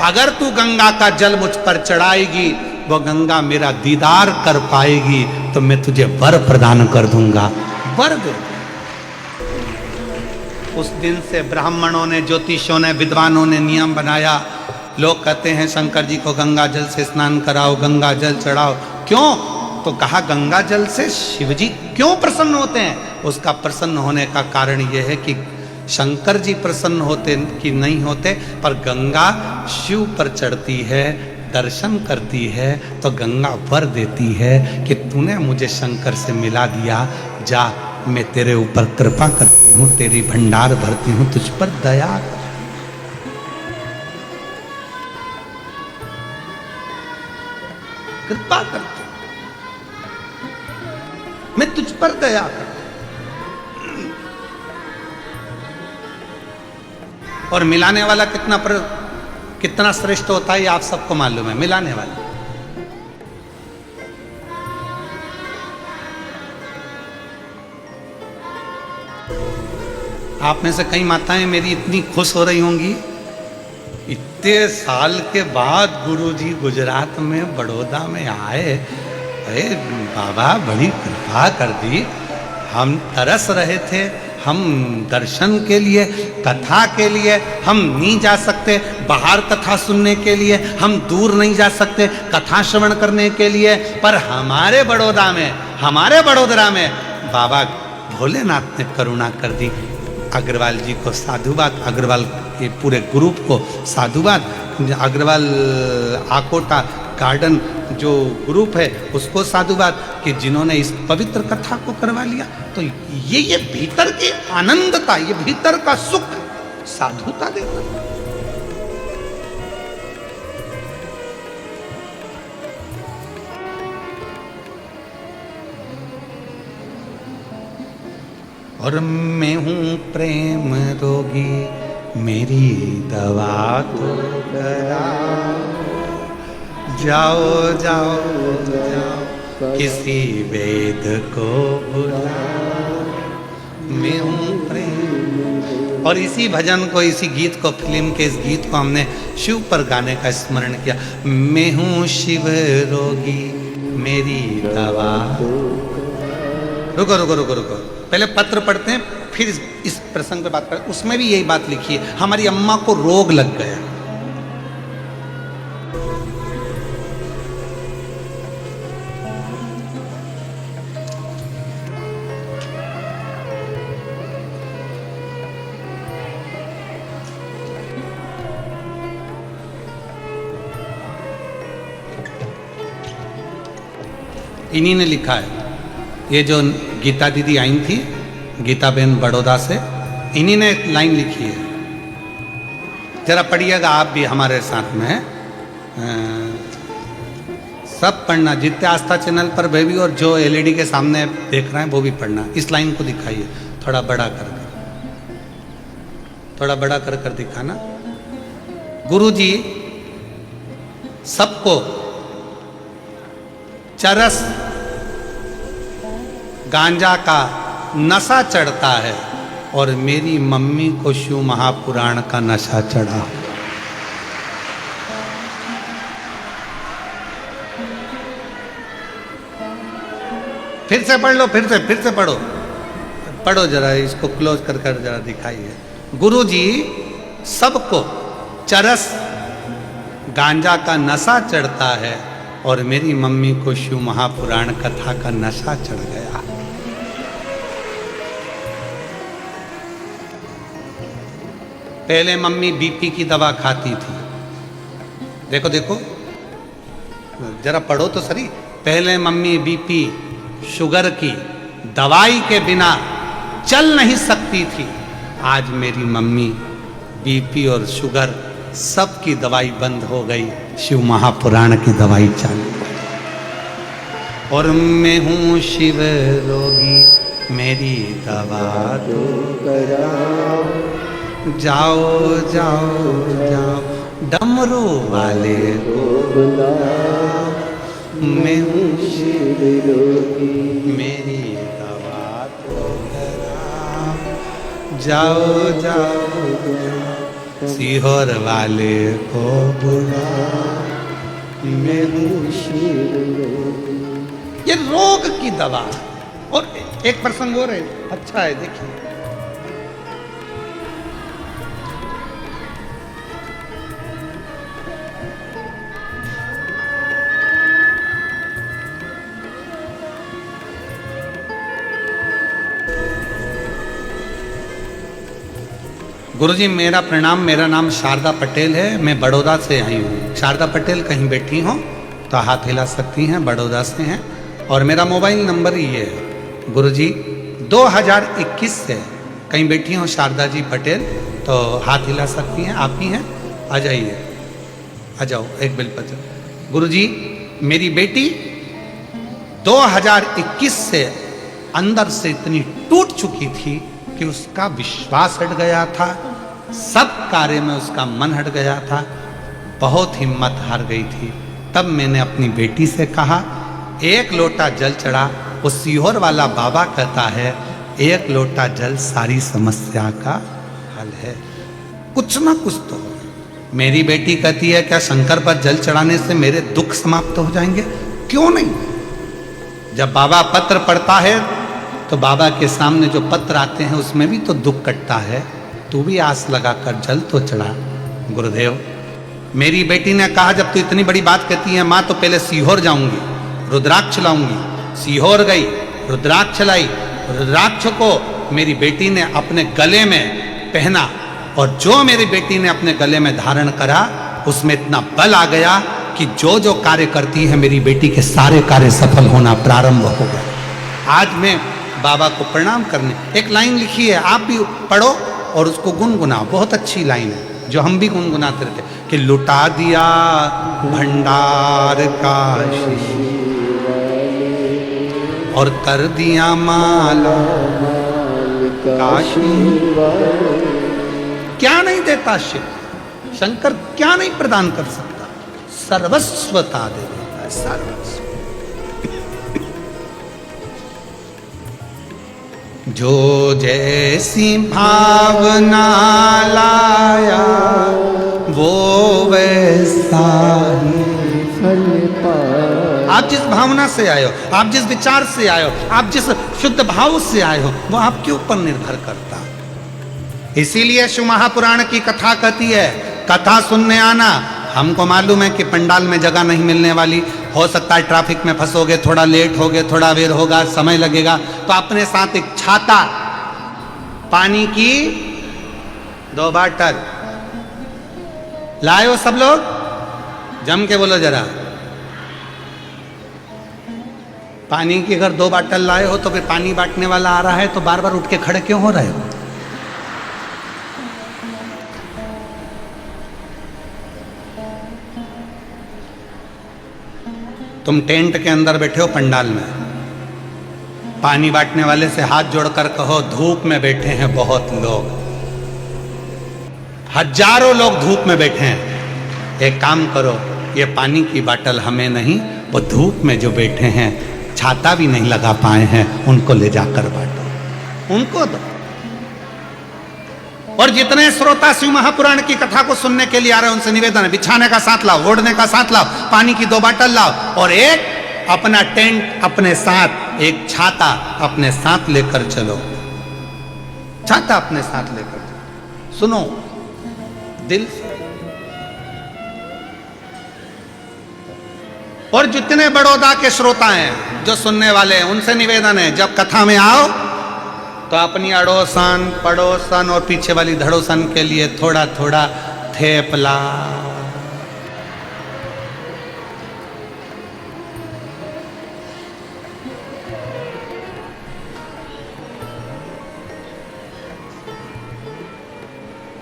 A: अगर तू गंगा का जल मुझ पर चढ़ाएगी, वो गंगा मेरा दीदार कर पाएगी, तो मैं तुझे वर प्रदान कर दूंगा। वर दे। उस दिन से ब्राह्मणों ने, ज्योतिषों ने, विद्वानों ने नियम बनाया। लोग कहते हैं शंकर जी को गंगा जल से स्नान कराओ, गंगा जल चढ़ाओ। क्यों? तो कहा गंगा जल से शिवजी क्यों प्रसन्न होते हैं? उसका प्रसन्न होने का कारण यह है कि शंकर जी प्रसन्न होते कि नहीं होते, पर गंगा शिव पर चढ़ती है, दर्शन करती है, तो गंगा वर देती है कि तूने मुझे शंकर से मिला दिया, जा मैं तेरे ऊपर कृपा करती हूँ, तेरी भंडार भरती हूँ, तुझ पर दया कर। कृपा करती हूँ, मैं तुझ पर दया करती हूँ। और मिलाने वाला कितना श्रेष्ठ होता है ये आप सबको मालूम है। मिलाने वाला आप में से कई माताएं मेरी इतनी खुश हो रही होंगी, इतने साल के बाद गुरुजी गुजरात में बड़ौदा में आए, अरे बाबा बड़ी कृपा कर दी। हम तरस रहे थे, हम दर्शन के लिए, कथा के लिए हम नहीं जा सकते, बाहर कथा सुनने के लिए हम दूर नहीं जा सकते, कथा श्रवण करने के लिए, पर हमारे बड़ौदा में, हमारे बड़ोदरा में बाबा भोलेनाथ ने करुणा कर दी। अग्रवाल जी को साधुवाद, अग्रवाल के पूरे ग्रुप को साधुवाद, अग्रवाल आकोटा गार्डन जो ग्रुप है उसको साधुवाद कि जिन्होंने इस पवित्र कथा को करवा लिया। तो ये भीतर की आनंदता, ये भीतर का सुख साधुता देता। और मैं हूँ प्रेम रोगी, मेरी दवा तो करा, जाओ जाओ जाओ किसी वेद को बुलाओ, मैं हूँ प्रेम। और इसी भजन को, इसी गीत को, फिल्म के इस गीत को हमने शिव पर गाने का स्मरण किया। मैं हूँ शिव रोगी, मेरी दवा। रुको रुको रुको रुको, पहले पत्र पढ़ते हैं, फिर इस प्रसंग पे बात करें। उसमें भी यही बात लिखी है, हमारी अम्मा को रोग लग गया। इन्हीं ने लिखा है, ये जो गीता दीदी आई थी, गीता बहन बड़ौदा से, इन्हीं ने एक लाइन लिखी है, जरा पढ़िएगा आप भी हमारे साथ में। सब पढ़ना, जितने आस्था चैनल पर भी और जो एलईडी के सामने देख रहे हैं वो भी पढ़ना। इस लाइन को दिखाइए थोड़ा बड़ा कर, थोड़ा बड़ा कर कर दिखाना। गुरुजी सबको चरस गांजा का नशा चढ़ता है और मेरी मम्मी को शिव महापुराण का नशा चढ़ा। फिर से पढ़ लो, फिर से पढ़ो, पढ़ो जरा, इसको क्लोज कर कर जरा दिखाइए। गुरुजी सबको चरस गांजा का नशा चढ़ता है और मेरी मम्मी को शिव महापुराण कथा का नशा चढ़ गया। पहले मम्मी बीपी की दवा खाती थी, देखो देखो जरा पढ़ो तो सही। पहले मम्मी बीपी शुगर की दवाई के बिना चल नहीं सकती थी, आज मेरी मम्मी बीपी और शुगर सब की दवाई बंद हो गई, शिव महापुराण की दवाई चालू। और मैं हूँ शिव रोगी, मेरी दवा दो कराओ, जाओ जाओ जाओ डमरू वाले को बुलाओ, मैं हूँ शिव रोगी, मेरी दवा दो कराओ, जाओ जाओ जाओ सीहोर वाले को बुलाओ, मैं हूँ शिव रोगी। ये रोग की दवा। और एक प्रसंग और है, अच्छा है, देखिए। गुरुजी मेरा प्रणाम, मेरा नाम शारदा पटेल है, मैं बड़ौदा से आई हूँ। शारदा पटेल कहीं बैठी हो तो हाथ हिला सकती हैं, बड़ौदा से हैं। और मेरा मोबाइल नंबर ये है गुरुजी 2021 से। कहीं बैठी हो शारदा जी पटेल तो हाथ हिला सकती हैं, आप ही हैं, आ जाइए, आ जाओ एक बेलपत्र। गुरुजी मेरी बेटी 2021 से अंदर से इतनी टूट चुकी थी कि उसका विश्वास हट गया था, सब कार्य में उसका मन हट गया था, बहुत हिम्मत हार गई थी। तब मैंने अपनी बेटी से कहा, एक लोटा जल चढ़ा। वो सीहोर वाला बाबा कहता है एक लोटा जल सारी समस्या का हल है। कुछ ना कुछ तो। मेरी बेटी कहती है क्या शंकर पर जल चढ़ाने से मेरे दुख समाप्त हो जाएंगे? क्यों नहीं। जब बाबा पत्र पढ़ता है तो बाबा के सामने जो पत्र आते हैं उसमें भी तो दुख कटता है। तू भी आस लगाकर जल तो चढ़ा। गुरुदेव मेरी बेटी ने कहा जब तू इतनी बड़ी बात कहती है माँ तो पहले सीहोर जाऊंगी, रुद्राक्ष लाऊंगी। सीहोर गई, रुद्राक्ष लाई। रुद्राक्ष को मेरी बेटी ने अपने गले में पहना और जो मेरी बेटी ने अपने गले में धारण करा उसमें इतना बल आ गया कि जो जो कार्य करती है मेरी बेटी के सारे कार्य सफल होना प्रारंभ हो गए। आज मैं बाबा को प्रणाम करने, एक लाइन लिखी है, आप भी पढ़ो और उसको गुनगुनाओ, बहुत अच्छी लाइन है जो हम भी गुनगुनाते रहते कि लुटा दिया भंडार का और कर दिया माला काशी। क्या नहीं देता शिव, शंकर क्या नहीं प्रदान कर सकता? सर्वस्वता दे देता है, सर्वस्व। जो जैसी भावना लाया वो वैसा ही
B: फल पाया।
A: आप जिस भावना से आए हो, आप जिस विचार से आए हो, आप जिस शुद्ध भाव से आए हो वो आपके ऊपर निर्भर करता। इसीलिए शिव महापुराण की कथा कहती है, कथा सुनने आना। हमको मालूम है कि पंडाल में जगह नहीं मिलने वाली, हो सकता है ट्रैफिक में फंसोगे, थोड़ा लेट होगे, थोड़ा देर होगा, समय लगेगा, तो अपने साथ एक छाता, पानी की 2 बाटल लाए हो सब लोग? जम के बोलो जरा। पानी की अगर 2 बाटल लाए हो तो फिर पानी बांटने वाला आ रहा है तो बार बार उठ के खड़े क्यों हो रहे हो? तुम टेंट के अंदर बैठे हो पंडाल में, पानी बांटने वाले से हाथ जोड़कर कहो धूप में बैठे हैं बहुत लोग, हजारों लोग धूप में बैठे हैं। एक काम करो, ये पानी की बाटल हमें नहीं, वो धूप में जो बैठे हैं छाता भी नहीं लगा पाए हैं उनको ले जाकर बांटो, उनको दो। और जितने श्रोता शिव महापुराण की कथा को सुनने के लिए आ रहे हैं उनसे निवेदन है, बिछाने का साथ लाओ, ओढ़ने का साथ लाओ, पानी की 2 बाटल लाओ और एक अपना टेंट अपने साथ, एक छाता अपने साथ लेकर चलो। छाता अपने साथ लेकर चलो। सुनो दिल से। और जितने बड़ौदा के श्रोता हैं जो सुनने वाले हैं उनसे निवेदन है, जब कथा में आओ तो अपनी अड़ोसन पड़ोसन और पीछे वाली धड़ोसन के लिए थोड़ा थोड़ा थेपला।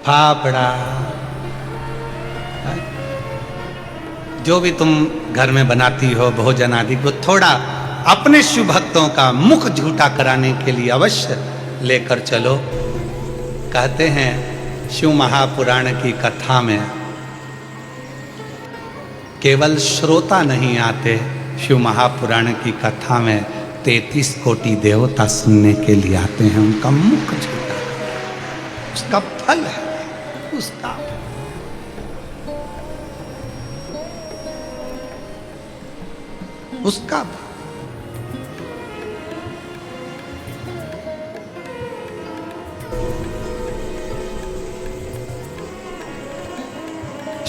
A: फाफड़ा, जो भी तुम घर में बनाती हो भोजन आदि को थोड़ा अपने शिव भक्तों का मुख झूठा कराने के लिए अवश्य लेकर चलो। कहते हैं शिव महापुराण की कथा में केवल श्रोता नहीं आते, शिव महापुराण की कथा में 33 कोटि देवता सुनने के लिए आते हैं। उनका मुख झूठा, उसका फल है, उसका उसका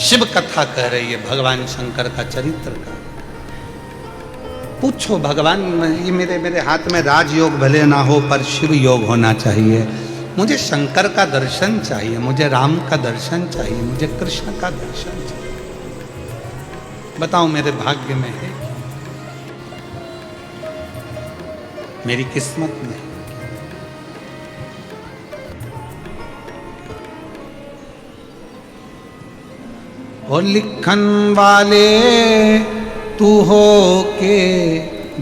A: शिव कथा कह रही है भगवान शंकर का चरित्र का। पूछो भगवान, ये मेरे हाथ में राजयोग भले ना हो पर शिव योग होना चाहिए। मुझे शंकर का दर्शन चाहिए, मुझे राम का दर्शन चाहिए, मुझे कृष्ण का दर्शन चाहिए। बताओ मेरे भाग्य में है, मेरी किस्मत में है। और लिखन वाले तू हो के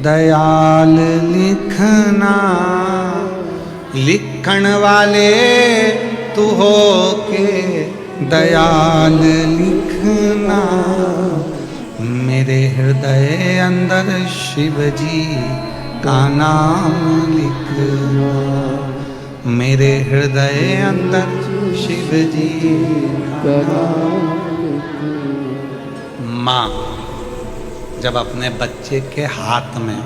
A: दयाल लिखना, लिखन वाले तू हो के दयाल लिखना, मेरे हृदय अंदर शिव जी का नाम लिखना, मेरे हृदय अंदर शिव जी का नाम। माँ जब अपने बच्चे के हाथ में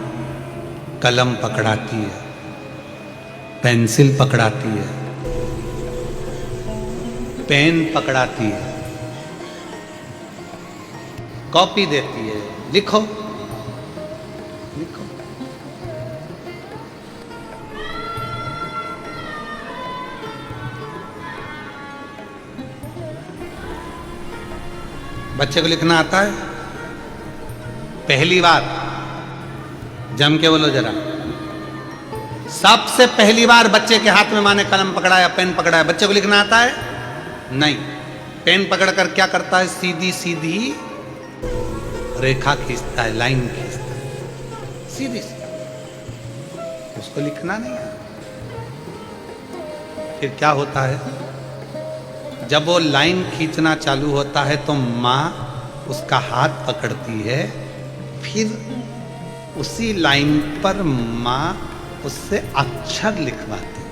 A: कलम पकड़ाती है, पेंसिल पकड़ाती है, पेन पकड़ाती है, कॉपी देती है, लिखो लिखो, बच्चे को लिखना आता है? पहली बार जम के बोलो जरा, सबसे पहली बार बच्चे के हाथ में माँ ने कलम पकड़ाया, पेन पकड़ाया, बच्चे को लिखना आता है? नहीं। पेन पकड़कर क्या करता है? सीधी सीधी रेखा खींचता है, लाइन खींचता है, सीधी सीधी, उसको लिखना नहीं है। फिर क्या होता है? जब वो लाइन खींचना चालू होता है तो माँ उसका हाथ पकड़ती है, फिर उसी लाइन पर माँ उससे अक्षर लिखवाती है।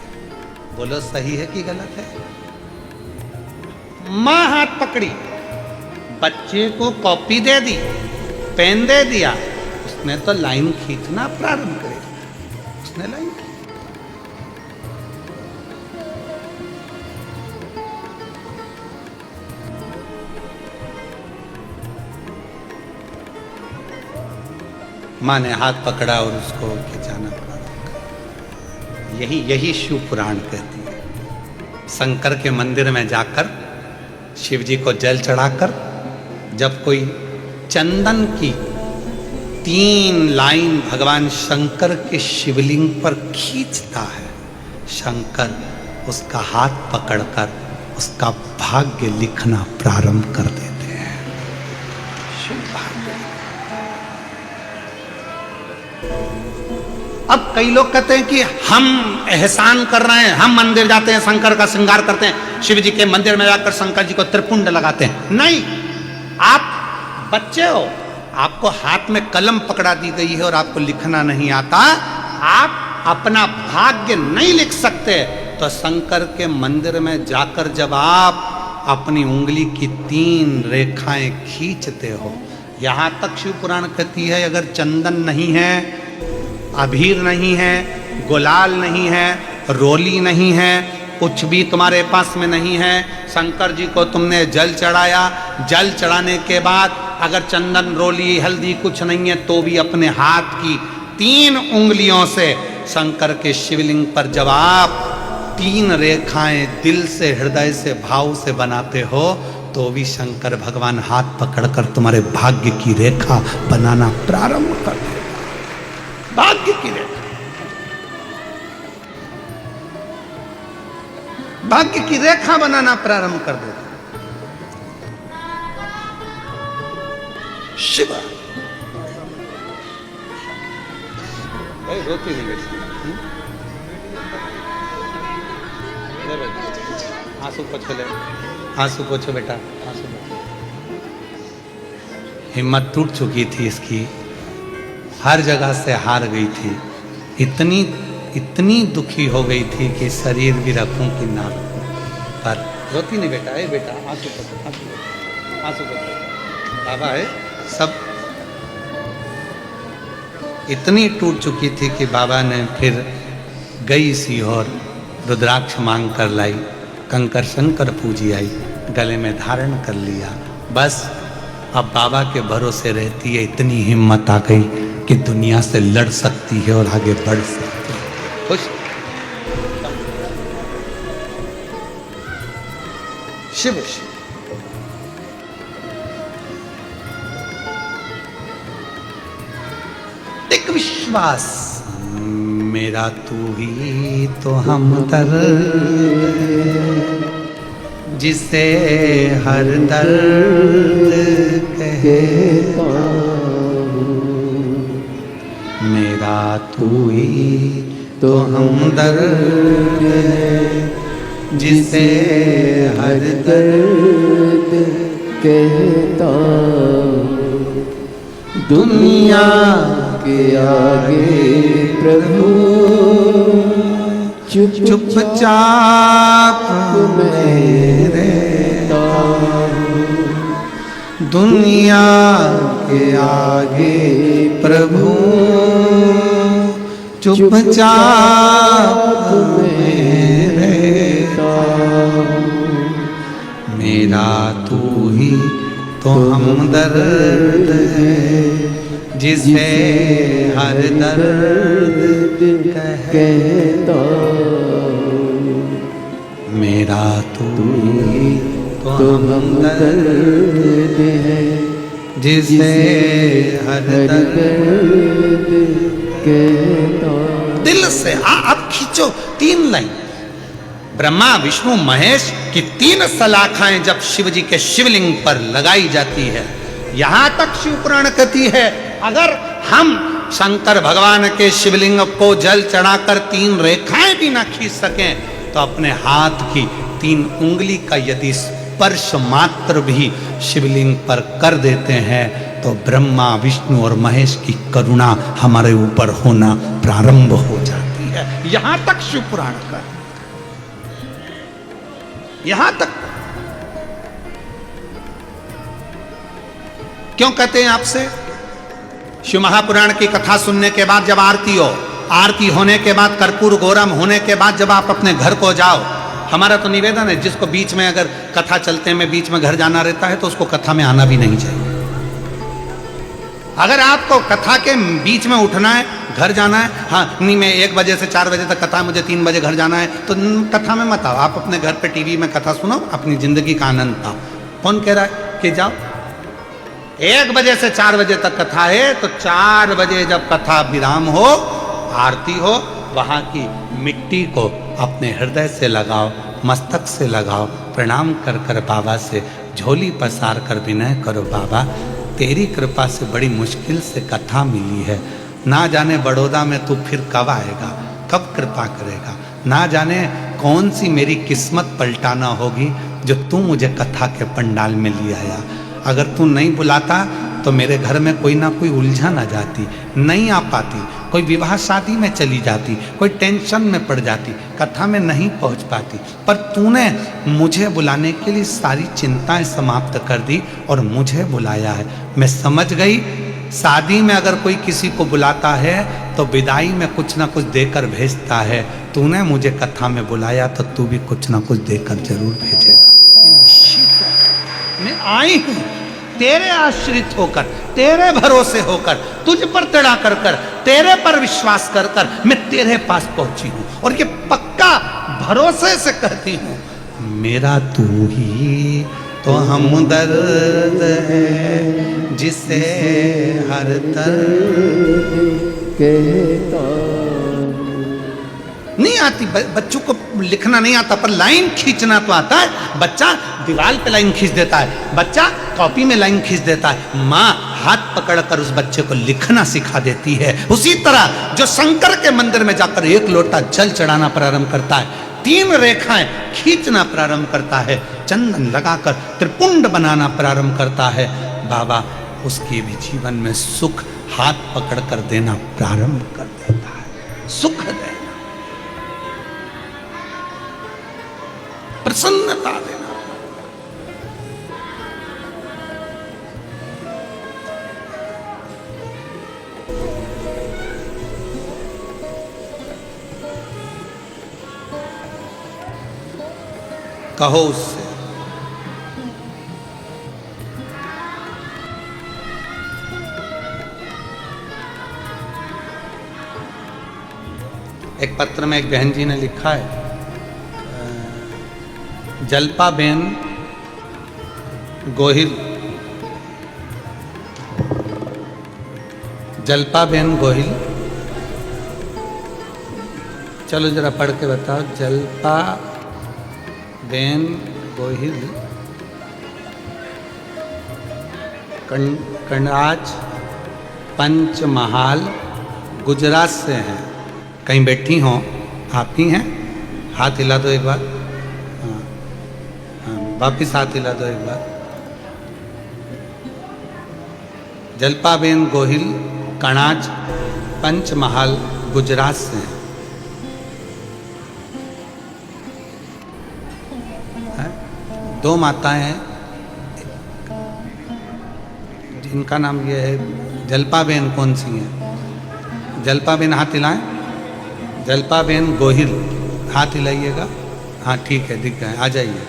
A: बोलो सही है कि गलत है? माँ हाथ पकड़ी, बच्चे को कॉपी दे दी, पेन दे दिया, उसने तो लाइन खींचना प्रारंभ कर दिया, उसने लाइन खींची। माँ ने हाथ पकड़ा और उसको खिंचाना प्रारंभ किया। यही शिव पुराण कहती है। शंकर के मंदिर में जाकर शिव जी को जल चढ़ाकर जब कोई चंदन की 3 लाइन भगवान शंकर के शिवलिंग पर खींचता है, शंकर उसका हाथ पकड़कर उसका भाग्य लिखना प्रारंभ कर देते हैं। शिव भाग्य। अब कई लोग कहते हैं कि हम एहसान कर रहे हैं, हम मंदिर जाते हैं, शंकर का श्रृंगार करते हैं, शिव जी के मंदिर में जाकर शंकर जी को त्रिपुंड लगाते हैं। नहीं, आप बच्चे हो, आपको हाथ में कलम पकड़ा दी गई है और आपको लिखना नहीं आता, आप अपना भाग्य नहीं लिख सकते, तो शंकर के मंदिर में जाकर जब आप अपनी उंगली की 3 रेखाएं खींचते हो, यहां तक शिव पुराण कहती है अगर चंदन नहीं है, अबीर नहीं है, गुलाल नहीं है, रोली नहीं है, कुछ भी तुम्हारे पास में नहीं है, शंकर जी को तुमने जल चढ़ाया, जल चढ़ाने के बाद अगर चंदन रोली हल्दी कुछ नहीं है तो भी अपने हाथ की 3 उंगलियों से शंकर के शिवलिंग पर जब आप 3 रेखाएं दिल से, हृदय से, भाव से बनाते हो तो भी शंकर भगवान हाथ पकड़कर तुम्हारे भाग्य की रेखा बनाना प्रारंभ कर देगा। भाग्य की रेखा, भाग्य की रेखा बनाना प्रारंभ कर देगा। शिव रोती नहीं बेटी, आंसू पोछो, ले आंसू पोछो बेटा, आंसू पोछो। हिम्मत टूट चुकी थी इसकी, हर जगह से हार गई थी, इतनी दुखी हो गई थी कि शरीर भी रखूं कि ना रखूं, पर रोती नहीं बेटा, है बेटा, आंसू पोछो, आंसू पोछो, आंसू पोछो, बाबा है सब। इतनी टूट चुकी थी कि बाबा ने फिर गई सीहोर, रुद्राक्ष मांग कर लाई, कंकर शंकर पूजी आई, गले में धारण कर लिया। बस अब बाबा के भरोसे रहती है, इतनी हिम्मत आ गई कि दुनिया से लड़ सकती है और आगे बढ़ सकती है। खुश शिव शिव। एक विश्वास, मेरा तू ही तो हमदर्द, जिसे हर दर्द कहता हूँ। मेरा तू ही तो हमदर्द है, जिसे हर
B: दर्द कहता हूँ। दुनिया के आगे प्रभु
A: चुपचाप मैं रहता हूँ। दुनिया के आगे प्रभु चुपचाप मैं रहता हूँ। मेरा तू ही तो हमदर्द है, जिसे हर दर्द कहता हूँ। मेरा तू ही तो हमदर्द है, जिसे हर दर्द कहता हूँ। दिल से अब खींचो 3 लाइन। ब्रह्मा विष्णु महेश की 3 सलाखाएं जब शिव जी के शिवलिंग पर लगाई जाती है, यहां तक शिव पुराण कहती है, अगर हम शंकर भगवान के शिवलिंग को जल चढ़ाकर 3 रेखाएं भी ना खींच सकें, तो अपने हाथ की 3 उंगली का यदि स्पर्श मात्र भी शिवलिंग पर कर देते हैं, तो ब्रह्मा विष्णु और महेश की करुणा हमारे ऊपर होना प्रारंभ हो जाती है। यहां तक शिव पुराण का, यहां तक। क्यों कहते हैं आपसे? शिव महापुराण की कथा सुनने के बाद जब आरती हो, आरती होने के बाद कर्पूर गौरम होने के बाद जब आप अपने घर को जाओ, हमारा तो निवेदन है, जिसको बीच में अगर कथा चलते में बीच में घर जाना रहता है, तो उसको कथा में आना भी नहीं चाहिए। अगर आपको कथा के बीच में उठना है, घर जाना है, हाँ नहीं मैं 1 बजे से 4 बजे तक कथा है, मुझे 3 बजे घर जाना है, तो कथा में मत आओ। आप अपने घर पे टीवी में कथा सुनो, अपनी जिंदगी का आनंद पाओ। कौन कह रहा है कि जाओ? 1 बजे से 4 बजे तक कथा है, तो 4 बजे जब कथा विराम हो, आरती हो, वहां की मिट्टी को अपने हृदय से लगाओ, मस्तक से लगाओ, प्रणाम कर कर बाबा से झोली पसार कर विनय करो, बाबा तेरी कृपा से बड़ी मुश्किल से कथा मिली है, ना जाने बड़ौदा में तू फिर कब आएगा, कब कृपा करेगा, ना जाने कौन सी मेरी किस्मत पलटाना होगी जो तू मुझे कथा के पंडाल में ले आया। अगर तू नहीं बुलाता तो मेरे घर में कोई ना कोई उलझन आ जाती, नहीं आ पाती, कोई विवाह शादी में चली जाती, कोई टेंशन में पड़ जाती, कथा में नहीं पहुंच पाती। पर तूने मुझे बुलाने के लिए सारी चिंताएं समाप्त कर दी और मुझे बुलाया है। मैं समझ गई, शादी में अगर कोई किसी को बुलाता है तो विदाई में कुछ ना कुछ देकर भेजता है। तूने मुझे कथा में बुलाया तो तू भी कुछ ना कुछ देकर जरूर भेजेगा। मैं आई हूं तेरे आश्रित होकर, तेरे भरोसे होकर, तुझ पर तड़ा कर कर, तेरे पर विश्वास कर कर मैं तेरे पास पहुंची हूं, और ये पक्का भरोसे से कहती हूं, मेरा तू ही तो हमदर्द है, जिसे हर दर्द
B: कहता।
A: नहीं आती, बच्चों को लिखना नहीं आता, पर लाइन खींचना तो आता है। बच्चा दीवार पे लाइन खींच देता है, बच्चा कॉपी में लाइन खींच देता है, माँ हाथ पकड़कर उस बच्चे को लिखना सिखा देती है। उसी तरह जो शंकर के मंदिर में जाकर 1 लोटा जल चढ़ाना प्रारंभ करता है, 3 रेखाएं खींचना प्रारंभ करता है, चंदन लगाकर त्रिपुंड बनाना प्रारंभ करता है, बाबा उसके भी जीवन में सुख हाथ पकड़कर देना प्रारंभ कर देता है। सुख देना, प्रसन्नता देना। कहो उससे, एक पत्र में एक बहन जी ने लिखा है, जलपा बेन गोहिल, जल्पाबेन गोहिल। चलो जरा पढ़ के बताओ। जल्पाबेन गोहिल कनाज पंचमहाल गुजरात से हैं। कहीं बैठी हों? आप ही हैं? हाथ हिला दो एक बार। हाँ हाँ, वापिस हाथ हिला दो एक बार। जल्पाबेन गोहिल कनाज पंचमहाल गुजरात से हैं। दो माताएं हैं, जिनका नाम ये है। जल्पाबेन कौन सी हैं? जल्पाबेन हाथ हिलाएं। जल्पाबेन गोहिल हाथ हिलाइएगा। हाँ ठीक है, दिख गए, आ जाइए।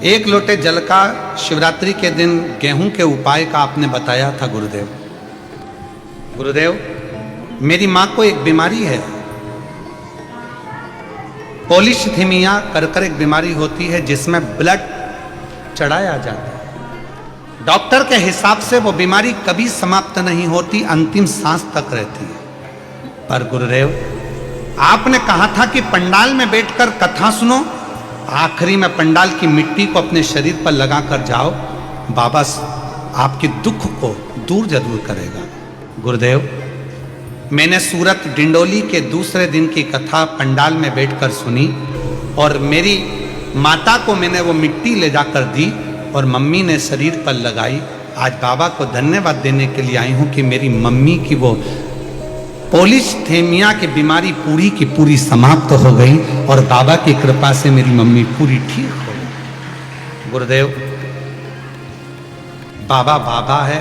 A: एक लोटे जल का शिवरात्रि के दिन गेहूं के उपाय का आपने बताया था गुरुदेव। गुरुदेव, मेरी माँ को एक बीमारी है, पॉलीसिथीमिया करकर एक बीमारी होती है जिसमें ब्लड चढ़ाया जाता है। डॉक्टर के हिसाब से वो बीमारी कभी समाप्त नहीं होती, अंतिम सांस तक रहती है। पर गुरुदेव, आपने कहा था कि पंडाल में बैठकर कथा सुनो, आखिरी में पंडाल की मिट्टी को अपने शरीर पर लगाकर जाओ, बाबा आपके दुख को दूर जरूर करेगा। गुरुदेव, मैंने सूरत डिंडोली के दूसरे दिन की कथा पंडाल में बैठकर सुनी और मेरी माता को मैंने वो मिट्टी ले जाकर दी और मम्मी ने शरीर पर लगाई। आज बाबा को धन्यवाद देने के लिए आई हूँ कि मेरी मम्मी की वो पॉलीसिथीमिया की बीमारी पूरी की पूरी समाप्त हो गई और बाबा की कृपा से मेरी मम्मी पूरी ठीक हो गई। गुरुदेव, बाबा बाबा है,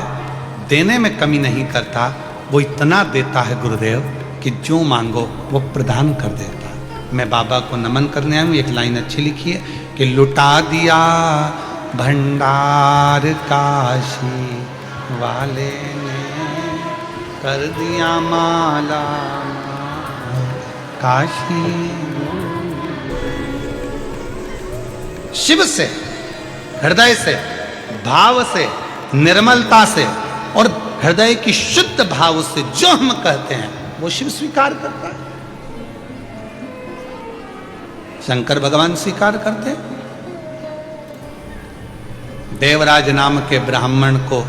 A: देने में कमी नहीं करता, वो इतना देता है गुरुदेव कि जो मांगो वो प्रदान कर देता। मैं बाबा को नमन करने आया हूँ। एक लाइन अच्छी लिखी है कि लुटा दिया भंडार काशी वाले ने, कर दिया माला काशी। शिव से, हृदय से, भाव से, निर्मलता से और हृदय की शुद्ध भाव से जो हम कहते हैं वो शिव स्वीकार करता है, शंकर भगवान स्वीकार करते हैं। देवराज नाम के ब्राह्मण को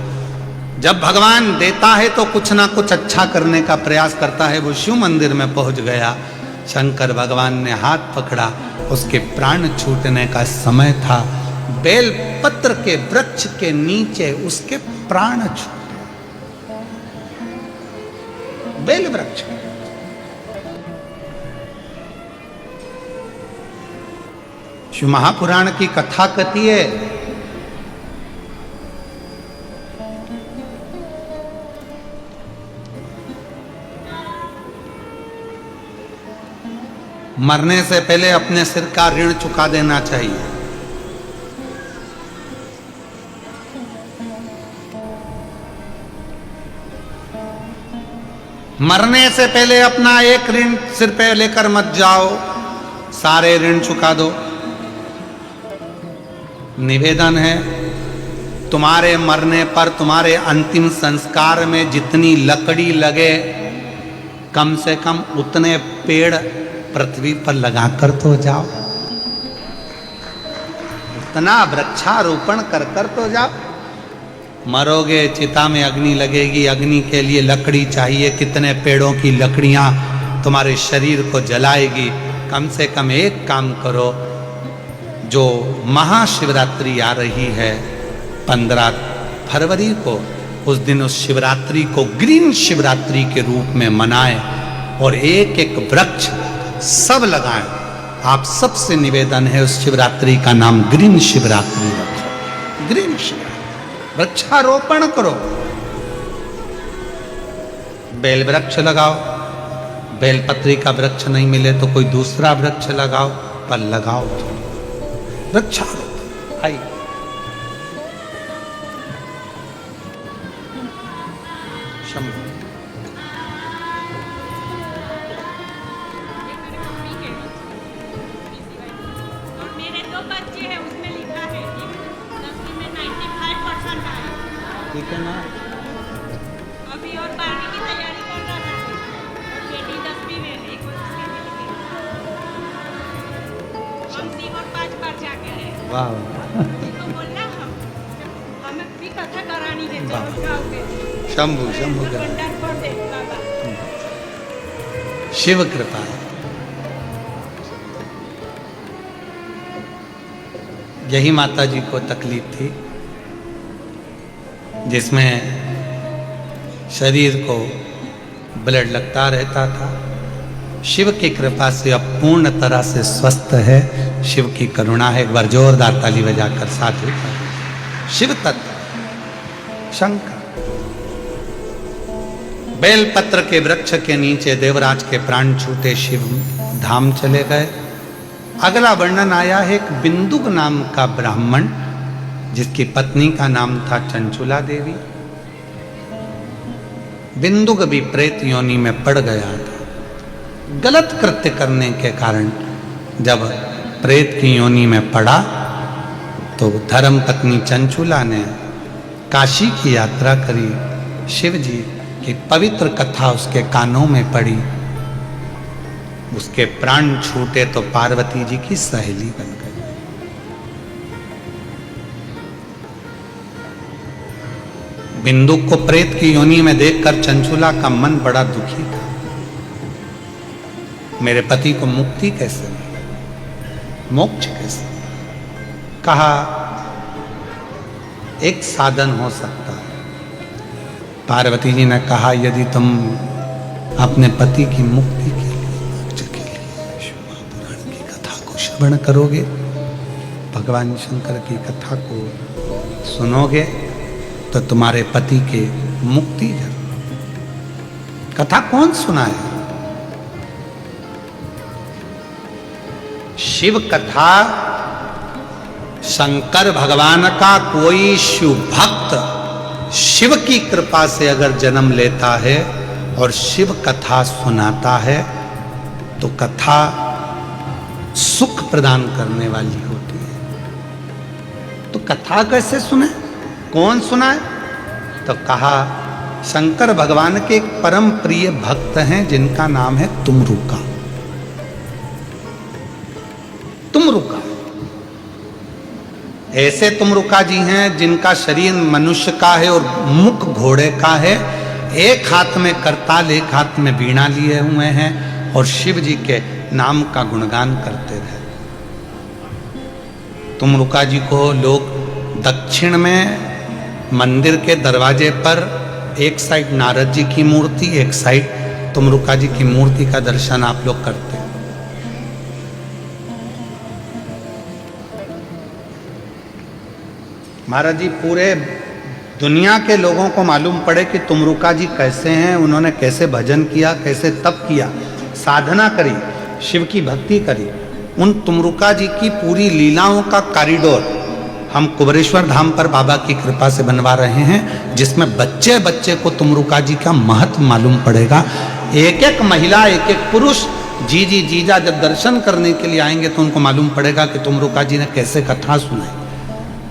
A: जब भगवान देता है तो कुछ ना कुछ अच्छा करने का प्रयास करता है। वो शिव मंदिर में पहुंच गया, शंकर भगवान ने हाथ पकड़ा, उसके प्राण छूटने का समय था। बेल पत्र के वृक्ष के नीचे उसके प्राण छूटे। बेल वृक्ष, शिव महापुराण की कथा कहती है मरने से पहले अपने सिर का ऋण चुका देना चाहिए। मरने से पहले अपना एक ऋण सिर पे लेकर मत जाओ, सारे ऋण चुका दो। निवेदन है, तुम्हारे मरने पर तुम्हारे अंतिम संस्कार में जितनी लकड़ी लगे कम से कम उतने पेड़ पृथ्वी पर लगाकर तो जाओ, उतना वृक्षारोपण कर कर तो जाओ। मरोगे, चिता में अग्नि लगेगी, अग्नि के लिए लकड़ी चाहिए, कितने पेड़ों की लकड़ियां तुम्हारे शरीर को जलाएगी। कम से कम एक काम करो, जो महाशिवरात्रि आ रही है 15 फरवरी को, उस दिन उस शिवरात्रि को ग्रीन शिवरात्रि के रूप में मनाएं और एक एक वृक्ष सब लगाएं। आप सबसे निवेदन है उस शिवरात्रि का नाम ग्रीन शिवरात्रि रखो। ग्रीन शिवरात्रि, वृक्षारोपण करो, बेल वृक्ष लगाओ। बेलपत्री का वृक्ष नहीं मिले तो कोई दूसरा वृक्ष लगाओ, पर लगाओ तो वृक्षारोपण। आई शंभु
C: मेरे 2 बच्चे हैं, उसमें लिखा है
A: ठीक है ना?
C: अभी और 12वीं की तैयारी कर रहा है और बेटी 10वीं में है, 21 के मिलके हम 3 और 5 बार जाके आए हैं।
A: वाह
C: तो बोलना हमें भी कथा करानी है
A: वाह।
C: चलो गाँव के
A: शंभु शंभु कर
C: भंडार फोड़ दे बाबा।
A: शिव कृपा। यही माता जी को तकलीफ थी, जिसमें शरीर को ब्लड लगता रहता था। शिव की कृपा से अब पूर्ण तरह से स्वस्थ है। शिव की करुणा है। एक बार जोरदार ताली बजाकर साधु शिव तत्व शंकर। बेलपत्र के वृक्ष के नीचे देवराज के प्राण छूटे, शिव धाम चले गए। अगला वर्णन आया है एक बिंदुक नाम का ब्राह्मण, जिसकी पत्नी का नाम था चंचुला देवी। बिंदुक भी प्रेत योनि में पड़ गया था। गलत कृत्य करने के कारण जब प्रेत की योनि में पड़ा तो धर्म पत्नी चंचुला ने काशी की यात्रा करी। शिव जी की पवित्र कथा उसके कानों में पड़ी। उसके प्राण छूटे तो पार्वती जी की सहेली बन गई। बिंदुक को प्रेत की योनि में देखकर चंचुला का मन बड़ा दुखी था। मेरे पति को मुक्ति कैसे मिले, मोक्ष कैसे? कहा एक साधन हो सकता है। पार्वती जी ने कहा यदि तुम अपने पति की मुक्ति के लिए, मोक्ष के लिए शिव महापुराण की कथा को श्रवण करोगे, भगवान शंकर की कथा को सुनोगे तो तुम्हारे पति के मुक्ति जरूर। कथा कौन सुनाए? शिव कथा शंकर भगवान का कोई शिव भक्त शिव की कृपा से अगर जन्म लेता है और शिव कथा सुनाता है तो कथा सुख प्रदान करने वाली होती है। तो कथा कैसे सुने, कौन सुनाए? तो कहा शंकर भगवान के एक परम प्रिय भक्त हैं जिनका नाम है तुमरुका। तुमरुका ऐसे तुमरुका जी हैं जिनका शरीर मनुष्य का है और मुख घोड़े का है। एक हाथ में करताल, एक हाथ में वीणा लिए हुए हैं और शिव जी के नाम का गुणगान करते रहे। तुमरुका जी को लोग दक्षिण में मंदिर के दरवाजे पर एक साइड नारद जी की मूर्ति, एक साइड तुमरुका जी की मूर्ति का दर्शन आप लोग करते हैं। महाराज जी पूरे दुनिया के लोगों को मालूम पड़े कि तुमरुका जी कैसे हैं, उन्होंने कैसे भजन किया, कैसे तप किया, साधना करी, शिव की भक्ति करी। उन तुमरुका जी की पूरी लीलाओं का कॉरिडोर हम कुबरेश्वर धाम पर बाबा की कृपा से बनवा रहे हैं, जिसमें बच्चे बच्चे को तुमरुका जी का महत्व मालूम पड़ेगा। एक एक महिला, एक एक पुरुष, जीजी जीजा जब दर्शन करने के लिए आएंगे तो उनको मालूम पड़ेगा कि तुमरुका जी ने कैसे कथा सुनाई,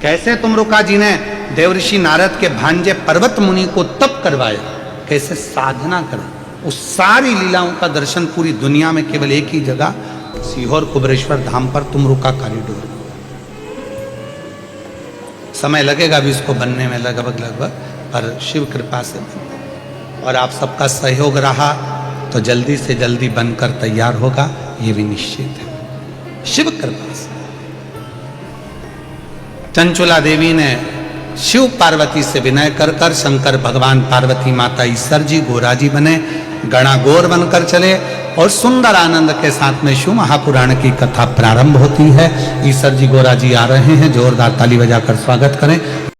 A: कैसे तुमरुका जी ने देवऋषि नारद के भांजे पर्वत मुनि को तप करवाया, कैसे साधना करा। उस सारी लीलाओं का दर्शन पूरी दुनिया में केवल एक ही जगह सीहोर कुबरेश्वर धाम पर तुमरुका कॉरिडोर। समय लगेगा भी इसको बनने में लगभग पर शिव कृपा से बन, और आप सबका सहयोग रहा तो जल्दी से जल्दी बनकर तैयार होगा, ये भी निश्चित है शिव कृपा से। चंचुला देवी ने शिव पार्वती से विनय कर कर शंकर भगवान, पार्वती माता, ईश्वर जी, गोरा जी बने, गणागोर बनकर चले और सुंदर आनंद के साथ में शिव महापुराण की कथा प्रारंभ होती है। ईश्वर जी, गोरा जी आ रहे हैं, जोरदार ताली बजाकर स्वागत करें।